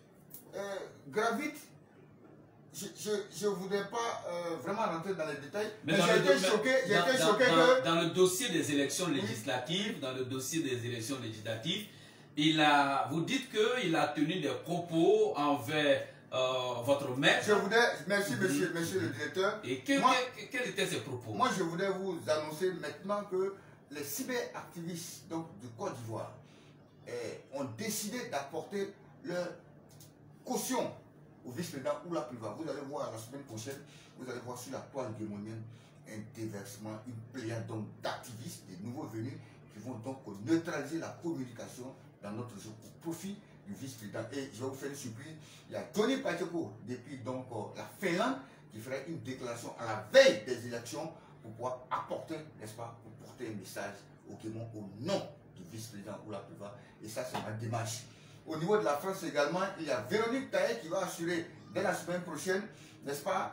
gravite. Je ne voudrais pas vraiment rentrer dans les détails, mais j'ai été choqué que... Dans le dossier des élections législatives, vous dites qu'il a tenu des propos envers votre maître. Merci monsieur le directeur. Et quels étaient ces propos? Moi je voudrais vous annoncer maintenant que les cyberactivistes donc, de Côte d'Ivoire ont décidé d'apporter leur caution au vice-président Oula Priva. Vous allez voir la semaine prochaine, vous allez voir sur la toile guémonienne un déversement, une pléiade d'activistes, des nouveaux venus qui vont donc neutraliser la communication dans notre région au profit du vice-président. Et je vais vous faire une surprise, il y a Tony Pacheco depuis donc la Finlande qui ferait une déclaration à la veille des élections pour pouvoir apporter, n'est-ce pas, pour porter un message au Guémon au nom du vice-président Oula Priva. Et ça c'est ma démarche. Au niveau de la France également, il y a Véronique Taillet qui va assurer dès la semaine prochaine, n'est-ce pas,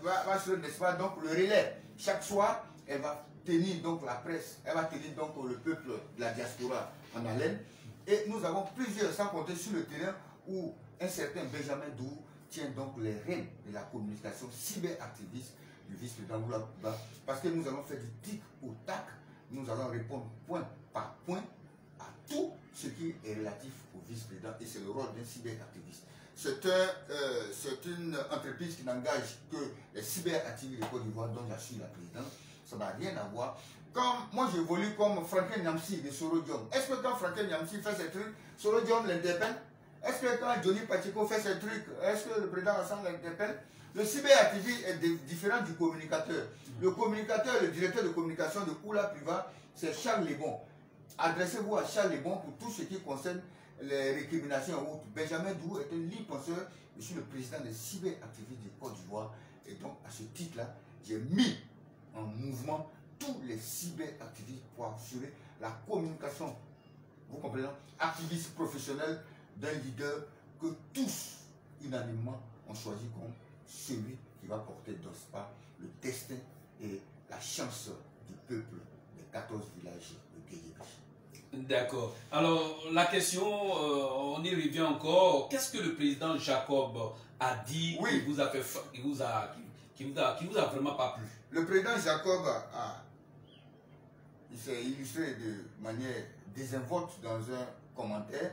va assurer, n'est-ce pas, donc le relais. Chaque soir, elle va tenir donc la presse, elle va tenir donc le peuple de la diaspora en haleine. Et nous avons plusieurs, sans compter sur le terrain, où un certain Benjamin Dou tient donc les rênes de la communication cyberactiviste du vice-président Oula Priva. Parce que nous allons faire du tic au tac, nous allons répondre point par point à tout ce qui est relatif au vice-président et c'est le rôle d'un cyberactiviste. C'est une entreprise qui n'engage que les cyberactivistes de Côte d'Ivoire dont j'assure la présidence. Ça n'a rien à voir. Comme moi j'évolue comme Franklin Nyamsi de Soro Diom. Est-ce que quand Franklin Nyamsi fait ses trucs, Soro Diom l'interpelle? Est-ce que quand Johnny Pacheco fait ses trucs, est-ce que le président Hassan l'interpelle? Le cyberactiviste est différent du communicateur. Le communicateur, le directeur de communication de Oula Priva, c'est Charles Lebon. Adressez-vous à Charles Lebon pour tout ce qui concerne les récriminations et autres. Benjamin Dou est un libre penseur. Je suis le président des cyberactivistes de Côte d'Ivoire. Et donc, à ce titre-là, j'ai mis en mouvement tous les cyberactivistes pour assurer la communication, vous comprenez, activiste professionnel d'un leader que tous, unanimement, ont choisi comme celui qui va porter dans ce pas le destin et la chance du peuple des 14 villages de Guéhéry. D'accord. Alors, la question, on y revient encore. Qu'est-ce que le président Jacob a dit qui vous a fait, qui vous a vraiment pas plu? Le président Jacob il s'est illustré de manière désinvolte dans un commentaire.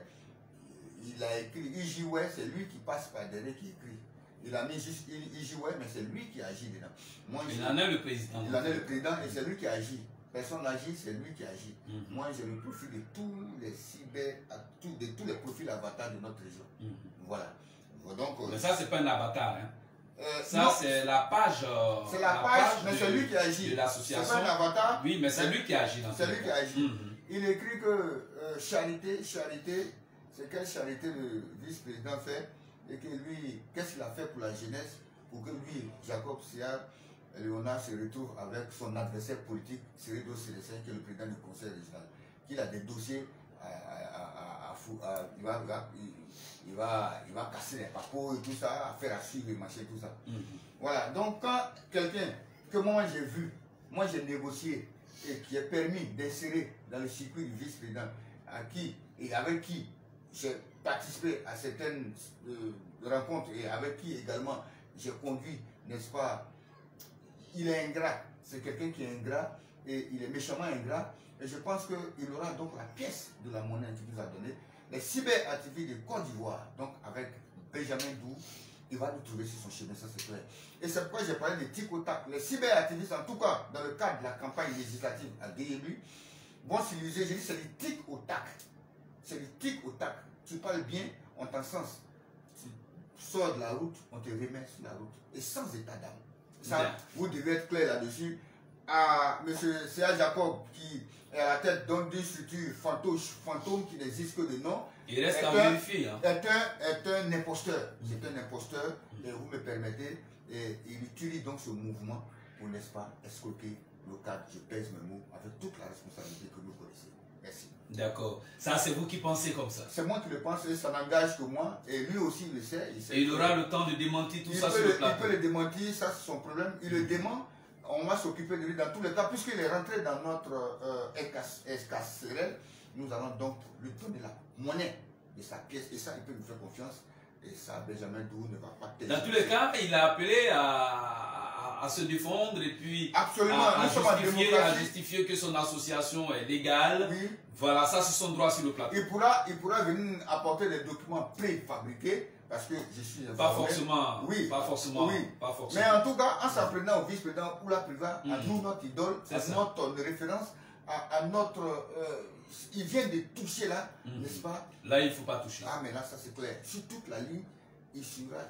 Il a écrit Ijiwe, c'est lui qui passe par derrière qui écrit. Il a mis juste Ijiwe, mais c'est lui qui agit dedans. Il en est le président. Il en est le président et c'est lui qui agit. Personne n'agit, c'est lui qui agit. Moi, j'ai le profil de tous les de tous les profils avatars de notre région. Voilà. Donc, mais ça, c'est pas un avatar. Hein. Ça, non, c'est la page. C'est la page, mais c'est lui qui agit. De l'association. C'est pas un avatar. Oui, mais c'est lui qui agit. C'est lui qui agit. Il écrit que charité, c'est quelle charité le vice-président fait et que lui, qu'est-ce qu'il a fait pour la jeunesse pour que lui, Jacob Siar, Léonard se retrouve avec son adversaire politique, Cérédo Célestin, qui est le président du conseil régional, qu'il a des dossiers il va casser les papeaux et tout ça, à faire à suivre les marchés, tout ça. Voilà, donc quand quelqu'un que moi j'ai vu, moi j'ai négocié et qui est permis d'insérer dans le circuit du vice-président, à qui et avec qui j'ai participé à certaines rencontres et avec qui également j'ai conduit, n'est-ce pas, il est ingrat, c'est quelqu'un qui est ingrat et il est méchamment ingrat et je pense qu'il aura donc la pièce de la monnaie qu'il nous a donnée, les cyberactivistes de Côte d'Ivoire, donc avec Benjamin Dou, il va nous trouver sur son chemin, ça c'est clair. Et c'est pourquoi j'ai parlé de tic au tac. Les cyberactivistes, en tout cas dans le cadre de la campagne législative à DLU, vont s'illuser, j'ai dit c'est du tic au tac. C'est du tic au tac. Tu parles bien, on t'encense. Tu sors de la route, on te remet sur la route. Et sans état d'âme. Ça, vous devez être clair là-dessus. À M. C.A. Jacob, qui est à la tête d'une structure fantôme qui n'existe que de nom, il reste à vérifier. Hein. Est un imposteur. C'est un imposteur. Et vous me permettez, et il utilise donc ce mouvement pour, n'est-ce pas, escroquer le cadre. Je pèse mes mots avec toute la responsabilité que vous connaissez. Merci. D'accord. Ça, c'est vous qui pensez comme ça. C'est moi qui le pense et ça n'engage que moi. Et lui aussi, il le sait. Et il aura le temps de démentir tout ça sur le plateau. Il peut le démentir, ça c'est son problème. Il le dément. On va s'occuper de lui dans tous les cas. Puisqu'il est rentré dans notre escarcelle, nous allons donc lui donner la monnaie de sa pièce. Et ça, il peut nous faire confiance. Et ça, Benjamin Dou ne va pas dans tous les cas, il a appelé à se défendre et puis à justifier que son association est légale. Oui. Voilà, ça c'est son droit sur le plateau. Il pourra venir apporter des documents préfabriqués parce que je suis informé. Pas forcément. Oui. Pas forcément. Oui. Pas forcément. Mais en tout cas, en s'apprenant au vice-président ou la priva, à nous, notre idole, à notre référence, à notre... il vient de toucher là, n'est-ce pas? Là, il ne faut pas toucher. Ah, mais là, ça c'est clair. Sur toute la ligne, il sera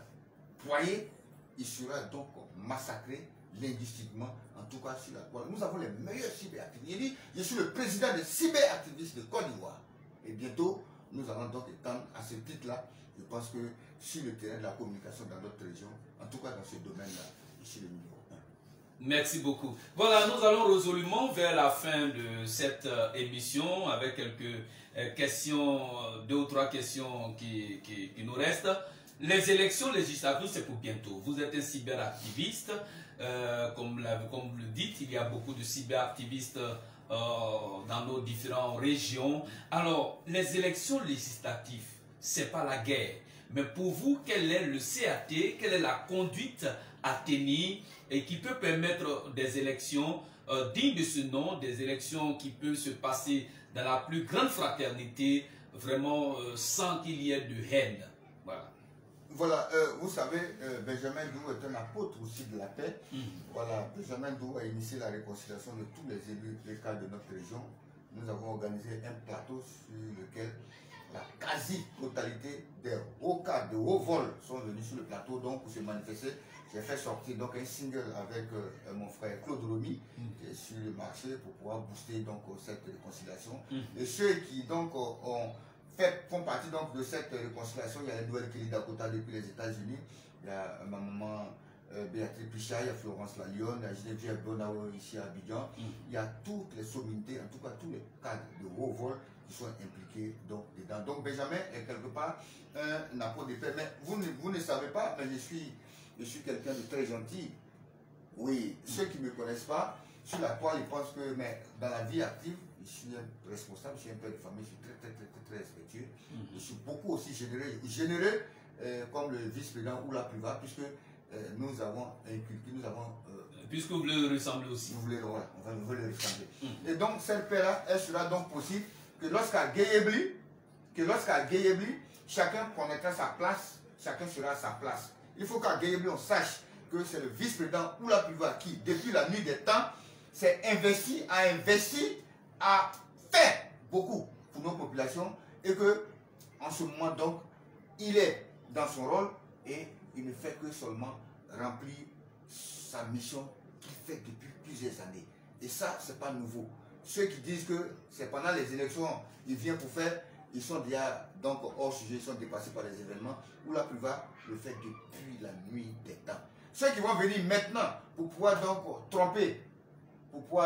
ployé, il sera donc massacré linguistiquement, en tout cas sur la toile. Nous avons les meilleurs cyberactivistes. Il dit, je suis le président des cyberactivistes de Côte d'Ivoire. Et bientôt, nous allons donc étendre à ce titre-là. Je pense que sur le terrain de la communication dans notre région, en tout cas dans ce domaine-là, je suis le numéro 1. Merci beaucoup. Voilà, nous allons résolument vers la fin de cette émission avec quelques questions, 2 ou 3 questions qui nous restent. Les élections législatives, c'est pour bientôt. Vous êtes un cyberactiviste. Comme vous le dites, il y a beaucoup de cyberactivistes dans nos différentes régions. Alors, les élections législatives, c'est pas la guerre. Mais pour vous, quel est le CAT, quelle est la conduite à tenir et qui peut permettre des élections dignes de ce nom, des élections qui peuvent se passer dans la plus grande fraternité, vraiment sans qu'il y ait de haine. Voilà. Voilà, vous savez, Benjamin Dou est un apôtre aussi de la paix. Voilà, Benjamin Dou a initié la réconciliation de tous les élus locaux de notre région. Nous avons organisé un plateau sur lequel la quasi-totalité des hauts cadres, de hauts vols sont venus sur le plateau donc pour se manifester. J'ai fait sortir donc un single avec mon frère Claude Romy qui est sur le marché pour pouvoir booster donc cette réconciliation. Et ceux qui donc font partie donc de cette réconciliation, il y a les nouvelles Kelly Dakota depuis les États-Unis, il y a ma maman Béatrice Pichard, il y a Florence Lalion, il y a Geneviève Bonao ici à Abidjan, il y a toutes les sommités, en tout cas tous les cadres de haut vol qui sont impliqués donc, dedans. Donc Benjamin est quelque part un apôtre de paix. Mais vous ne savez pas, mais je suis quelqu'un de très gentil. Oui, ceux qui ne me connaissent pas, sur la toile, ils pensent que mais dans la vie active, je suis un responsable, je suis un père de famille, je suis très respectueux. Je suis beaucoup aussi généreux comme le vice-président ou la private, puisque nous avons inculqué, puisque vous le ressemblez aussi. Vous voulez, voilà, on veut le ressembler. Et donc, cette paix-là, elle sera donc possible que lorsqu'à Guéyébli, chacun connaîtra sa place, chacun sera à sa place. Il faut qu'à Guéyébli, on sache que c'est le vice-président ou la private qui, depuis la nuit des temps, s'est investi, a fait beaucoup pour nos populations et que, en ce moment, donc, il est dans son rôle et il ne fait que seulement remplir sa mission qu'il fait depuis plusieurs années. Et ça, c'est pas nouveau. Ceux qui disent que c'est pendant les élections, il vient pour faire, ils sont déjà donc hors sujet, ils sont dépassés par les événements, ou la private le fait depuis la nuit des temps. Ceux qui vont venir maintenant pour pouvoir donc tromper, pour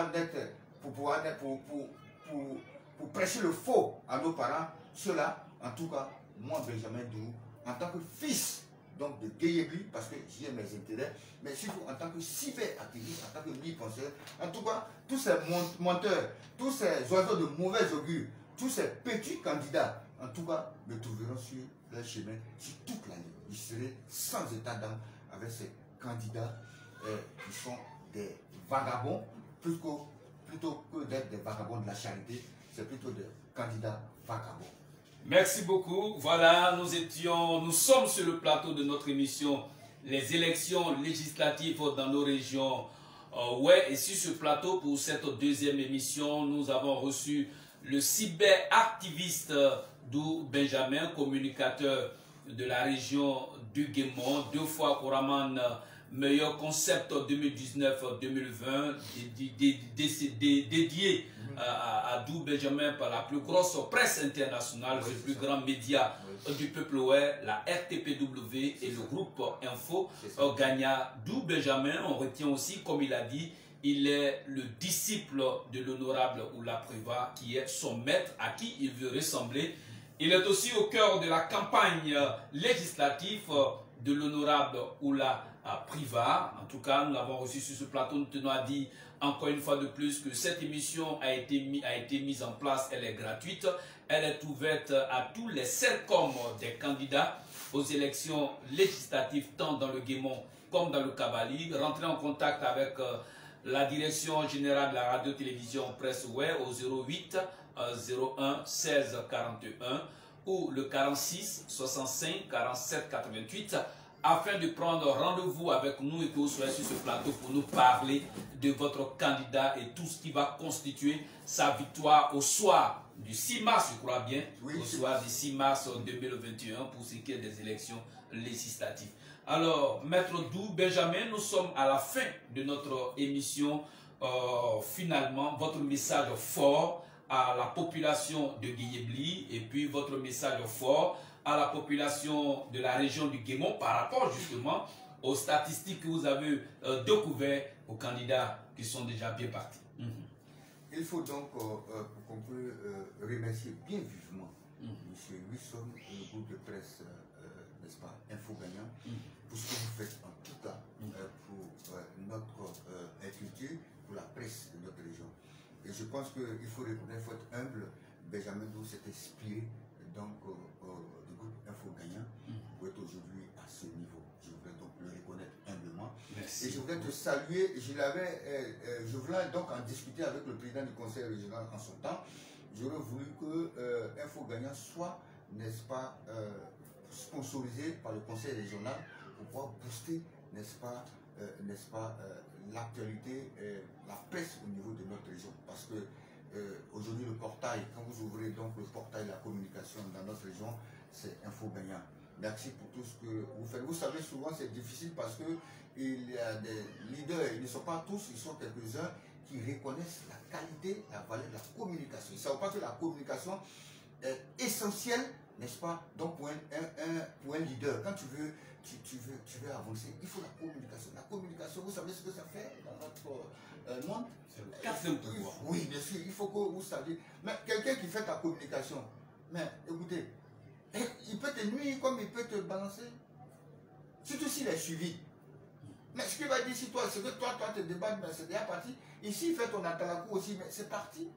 prêcher le faux à nos parents, ceux-là, en tout cas, moi Benjamin Dou, en tant que fils donc de Guéyébli, parce que j'y ai mes intérêts, mais surtout en tant que cyberactiviste, en tant que mi-penseur, en tout cas, tous ces menteurs, tous ces oiseaux de mauvais augure, tous ces petits candidats, en tout cas, me trouveront sur leur chemin, sur toute la ligne. Je serai sans état d'âme avec ces candidats qui sont des vagabonds, plutôt que d'être des vagabonds de la charité, c'est plutôt des candidats vagabonds. Merci beaucoup. Voilà, nous sommes sur le plateau de notre émission Les élections législatives dans nos régions. Et sur ce plateau, pour cette deuxième émission, nous avons reçu le cyberactiviste Dou Benjamin, communicateur de la région du Guémon, 2 fois Koraman meilleur concept 2019-2020, dédié à Dou Benjamin par la plus grosse presse internationale, le plus grand média du peuple ouest, la RTPW et le groupe Info Gagna. Dou Benjamin, on retient aussi, comme il a dit, il est le disciple de l'honorable Oula Priva, qui est son maître, à qui il veut ressembler. Il est aussi au cœur de la campagne législative de l'honorable Oula Priva. En tout cas, nous l'avons reçu sur ce plateau. Nous tenons à dire encore une fois de plus que cette émission a été mise en place. Elle est gratuite. Elle est ouverte à tous les CERCOM des candidats aux élections législatives, tant dans le Guémon comme dans le Kabali. Rentrez en contact avec la direction générale de la radio-télévision Presse Ouest au 08 01 16 41 ou le 46 65 47 88 afin de prendre rendez-vous avec nous et que vous soyez sur ce plateau pour nous parler de votre candidat et tout ce qui va constituer sa victoire au soir du 6 mars, je crois bien, au soir du 6 mars 2021 pour ce qui est des élections législatives. Alors, Maître Dou Benjamin, nous sommes à la fin de notre émission. Finalement, votre message fort à la population de Guéyébli et puis votre message fort à la population de la région du Guémon par rapport justement aux statistiques que vous avez découvertes aux candidats qui sont déjà bien partis. Il faut donc qu'on peut remercier bien vivement M. Wilson et le groupe de presse, n'est-ce pas, Info Gagnant, pour ce que vous faites en tout cas pour notre culture, pour la presse de notre région. Et je pense qu'il faut reconnaître, il faut être humble. Benjamin Dou s'est inspiré donc du groupe Info Gagnant pour être aujourd'hui à ce niveau. Je voudrais donc le reconnaître humblement. Merci. Et je voudrais te saluer. Je voulais donc en discuter avec le président du conseil régional en son temps. J'aurais voulu que Info Gagnant soit, n'est-ce pas, sponsorisé par le conseil régional pour pouvoir booster, n'est-ce pas, l'actualité, la presse au niveau de notre région. Parce que aujourd'hui, le portail, quand vous ouvrez donc le portail de la communication dans notre région, c'est Info Gagnant. Merci pour tout ce que vous faites. Vous savez, souvent c'est difficile parce qu'il y a des leaders, ils ne sont pas tous, ils sont quelques-uns qui reconnaissent la qualité, la valeur de la communication. Ils ne savent pas que la communication est essentielle, n'est-ce pas, donc pour un leader. Quand tu veux avancer, il faut la communication. La communication, vous savez ce que ça fait dans notre monde? C'est le quatrième pouvoir. Oui, bien sûr, il faut que vous sachiez. Mais quelqu'un qui fait ta communication, mais écoutez, il peut te nuire comme il peut te balancer. Surtout s'il est suivi. Mais ce qu'il va dire si toi, c'est que toi te débattre, mais c'est déjà parti. Ici, il fait ton atalakou aussi, mais c'est parti.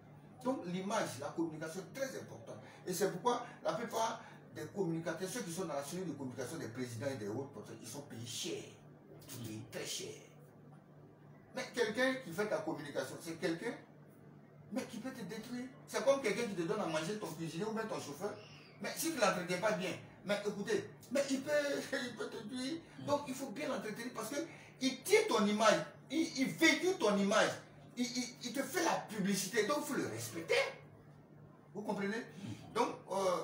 Donc l'image, la communication est très importante. Et c'est pourquoi la plupart des communicateurs, ceux qui sont dans la cellule de communication des présidents et des autres, ils sont payés cher. Ils payent très cher. Mais quelqu'un qui fait ta communication, c'est quelqu'un mais qui peut te détruire. C'est comme quelqu'un qui te donne à manger, ton cuisinier ou même ton chauffeur. Mais si tu ne l'entretiens pas bien, mais écoutez, mais il peut te tuer. Donc il faut bien l'entretenir parce qu'il tient ton image, il véhicule ton image, il te fait la publicité, donc il faut le respecter. Vous comprenez? Donc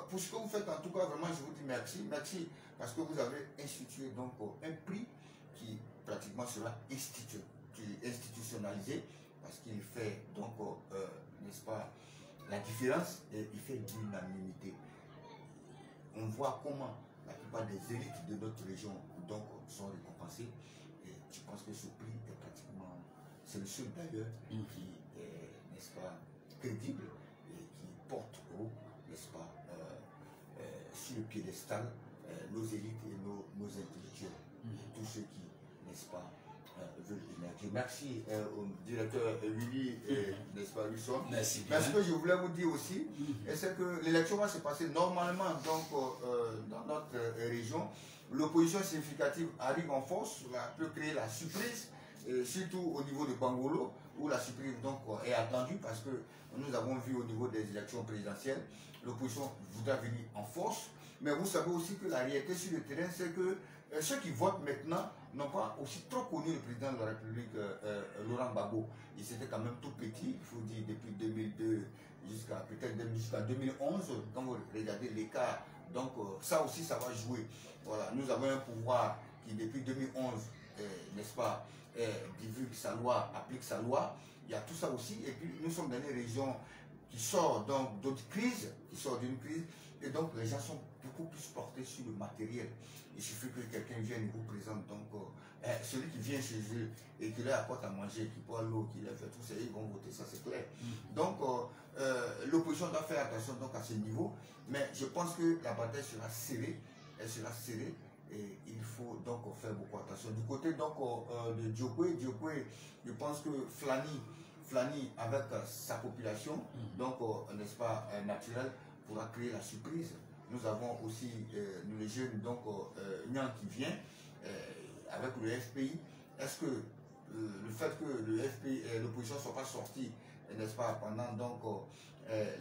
pour ce que vous faites, en tout cas, vraiment, je vous dis merci. Merci parce que vous avez institué donc un prix qui pratiquement sera institutionnalisé parce qu'il fait donc, n'est-ce pas, la différence et il fait l'unanimité. On voit comment la plupart des élites de notre région donc, sont récompensées. Et je pense que ce prix est pratiquement, c'est le seul d'ailleurs qui est, n'est-ce pas, crédible et qui porte haut, n'est-ce pas, sur le piédestal nos élites et nos intellectuels. Tous ceux qui, n'est-ce pas, veulent émerger. Merci au directeur Willy, n'est-ce pas, Luçon. Merci bien. Mais ce que je voulais vous dire aussi, c'est que l'élection va se passer normalement donc, dans notre région. L'opposition significative arrive en force, cela peut créer la surprise, surtout au niveau de Bangolo, où la surprise donc, est attendue parce que nous avons vu au niveau des élections présidentielles, l'opposition voudra venir en force. Mais vous savez aussi que la réalité sur le terrain, c'est que ceux qui votent maintenant n'ont pas aussi trop connu le président de la République, Laurent Gbagbo. Il était quand même tout petit, il faut dire, depuis 2002 jusqu'à peut-être jusqu'à 2011, quand vous regardez l'écart. Donc ça aussi, ça va jouer. Voilà, nous avons un pouvoir qui, depuis 2011, n'est-ce pas, divulgue sa loi, applique sa loi. Il y a tout ça aussi. Et puis, nous sommes dans une région qui sort donc d'autres crises, d'une crise. Et donc, les gens sont beaucoup plus portés sur le matériel. Il suffit que quelqu'un vienne et vous présente. Donc, celui qui vient chez eux et qui leur apporte à manger, qui boit l'eau, qui leur fait tout ça, ils vont voter, ça c'est clair. Donc, l'opposition doit faire attention donc, à ce niveau. Mais je pense que la bataille sera serrée. Elle sera serrée. Et il faut donc faire beaucoup attention. Du côté donc, de Diokwe, je pense que Flani avec sa population, donc, n'est-ce pas, naturelle, pourra créer la surprise. Nous avons aussi nous les jeunes, donc Nyan qui vient avec le FPI. Est-ce que le fait que le FPI et l'opposition ne soient pas sortis, n'est-ce pas, pendant donc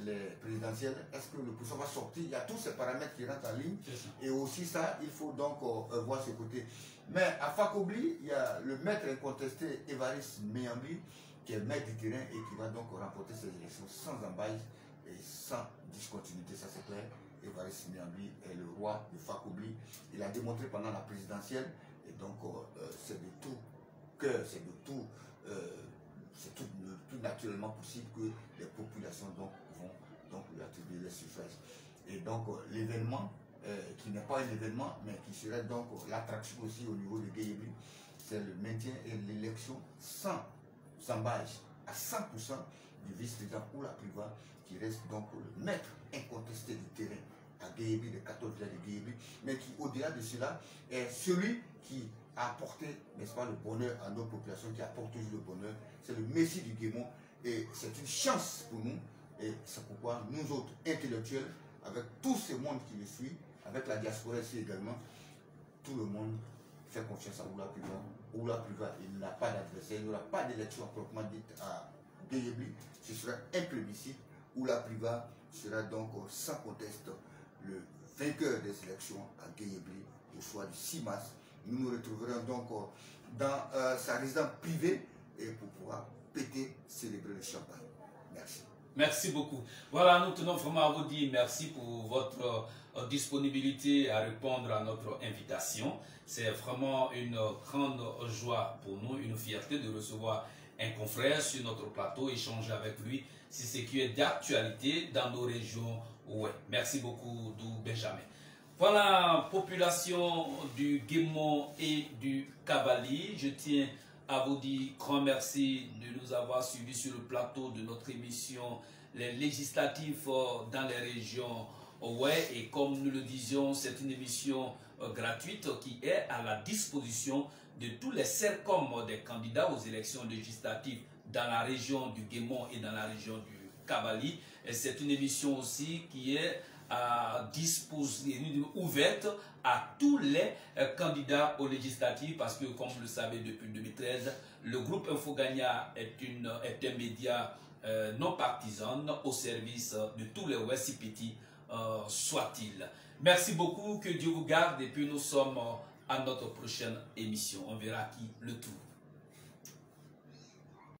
les présidentielles, est-ce que l'opposition va sortir? Il y a tous ces paramètres qui rentrent en ligne. Et aussi ça, il faut donc voir ce côté. Mais à Fakobli, il y a le maître incontesté Évariste Meyambi, qui est maître du terrain et qui va donc remporter ces élections sans embâche et sans discontinuité, ça c'est clair. Évariste Meyambi est le roi de Fakobli. Il a démontré pendant la présidentielle, et donc c'est de tout cœur, c'est tout naturellement possible que les populations donc, vont donc, lui attribuer les suffrages. Et donc l'événement, qui n'est pas un événement, mais qui serait donc l'attraction aussi au niveau de Guéhébi, c'est le maintien et l'élection sans embâche à 100% du vice-président ou la priva, qui reste donc le maître incontesté du terrain à Guéhébi, de 14 villages de Guéhébi, mais qui, au-delà de cela, est celui qui a apporté, n'est-ce pas, le bonheur à nos populations, qui apporte toujours le bonheur. C'est le Messie du Guémon, et c'est une chance pour nous, et c'est pourquoi nous autres intellectuels, avec tout ce monde qui le suit, avec la diaspora ici également, tout le monde fait confiance à Oula Priva. Oula Priva, il n'a pas d'adversaire, il n'y aura pas d'élection proprement dite à Guéhébi, ce sera un plébiscite. Oula Priva sera donc sans conteste le vainqueur des élections à Guéhébi au soir du 6 mars. Nous nous retrouverons donc dans sa résidence privée et pour pouvoir péter, célébrer le champagne. Merci. Merci beaucoup. Voilà, nous tenons vraiment à vous dire merci pour votre disponibilité à répondre à notre invitation. C'est vraiment une grande joie pour nous, une fierté de recevoir un confrère sur notre plateau, échanger avec lui sur ce qui est d'actualité dans nos régions. Ouais. Merci beaucoup, Dou Benjamin. Voilà, population du Guémon et du Kabali, je tiens à vous dire grand merci de nous avoir suivis sur le plateau de notre émission Les législatives dans les régions. Ouais, et comme nous le disions, c'est une émission gratuite qui est à la disposition de tous les CERCOM des candidats aux élections législatives dans la région du Guémon et dans la région du Kabali. Et c'est une émission aussi qui est ouverte à tous les candidats aux législatives parce que, comme vous le savez, depuis 2013, le groupe Infogania est un média non partisan au service de tous les Wessipiti, soit-il. Merci beaucoup, que Dieu vous garde et puis nous sommes à notre prochaine émission. On verra qui le trouve.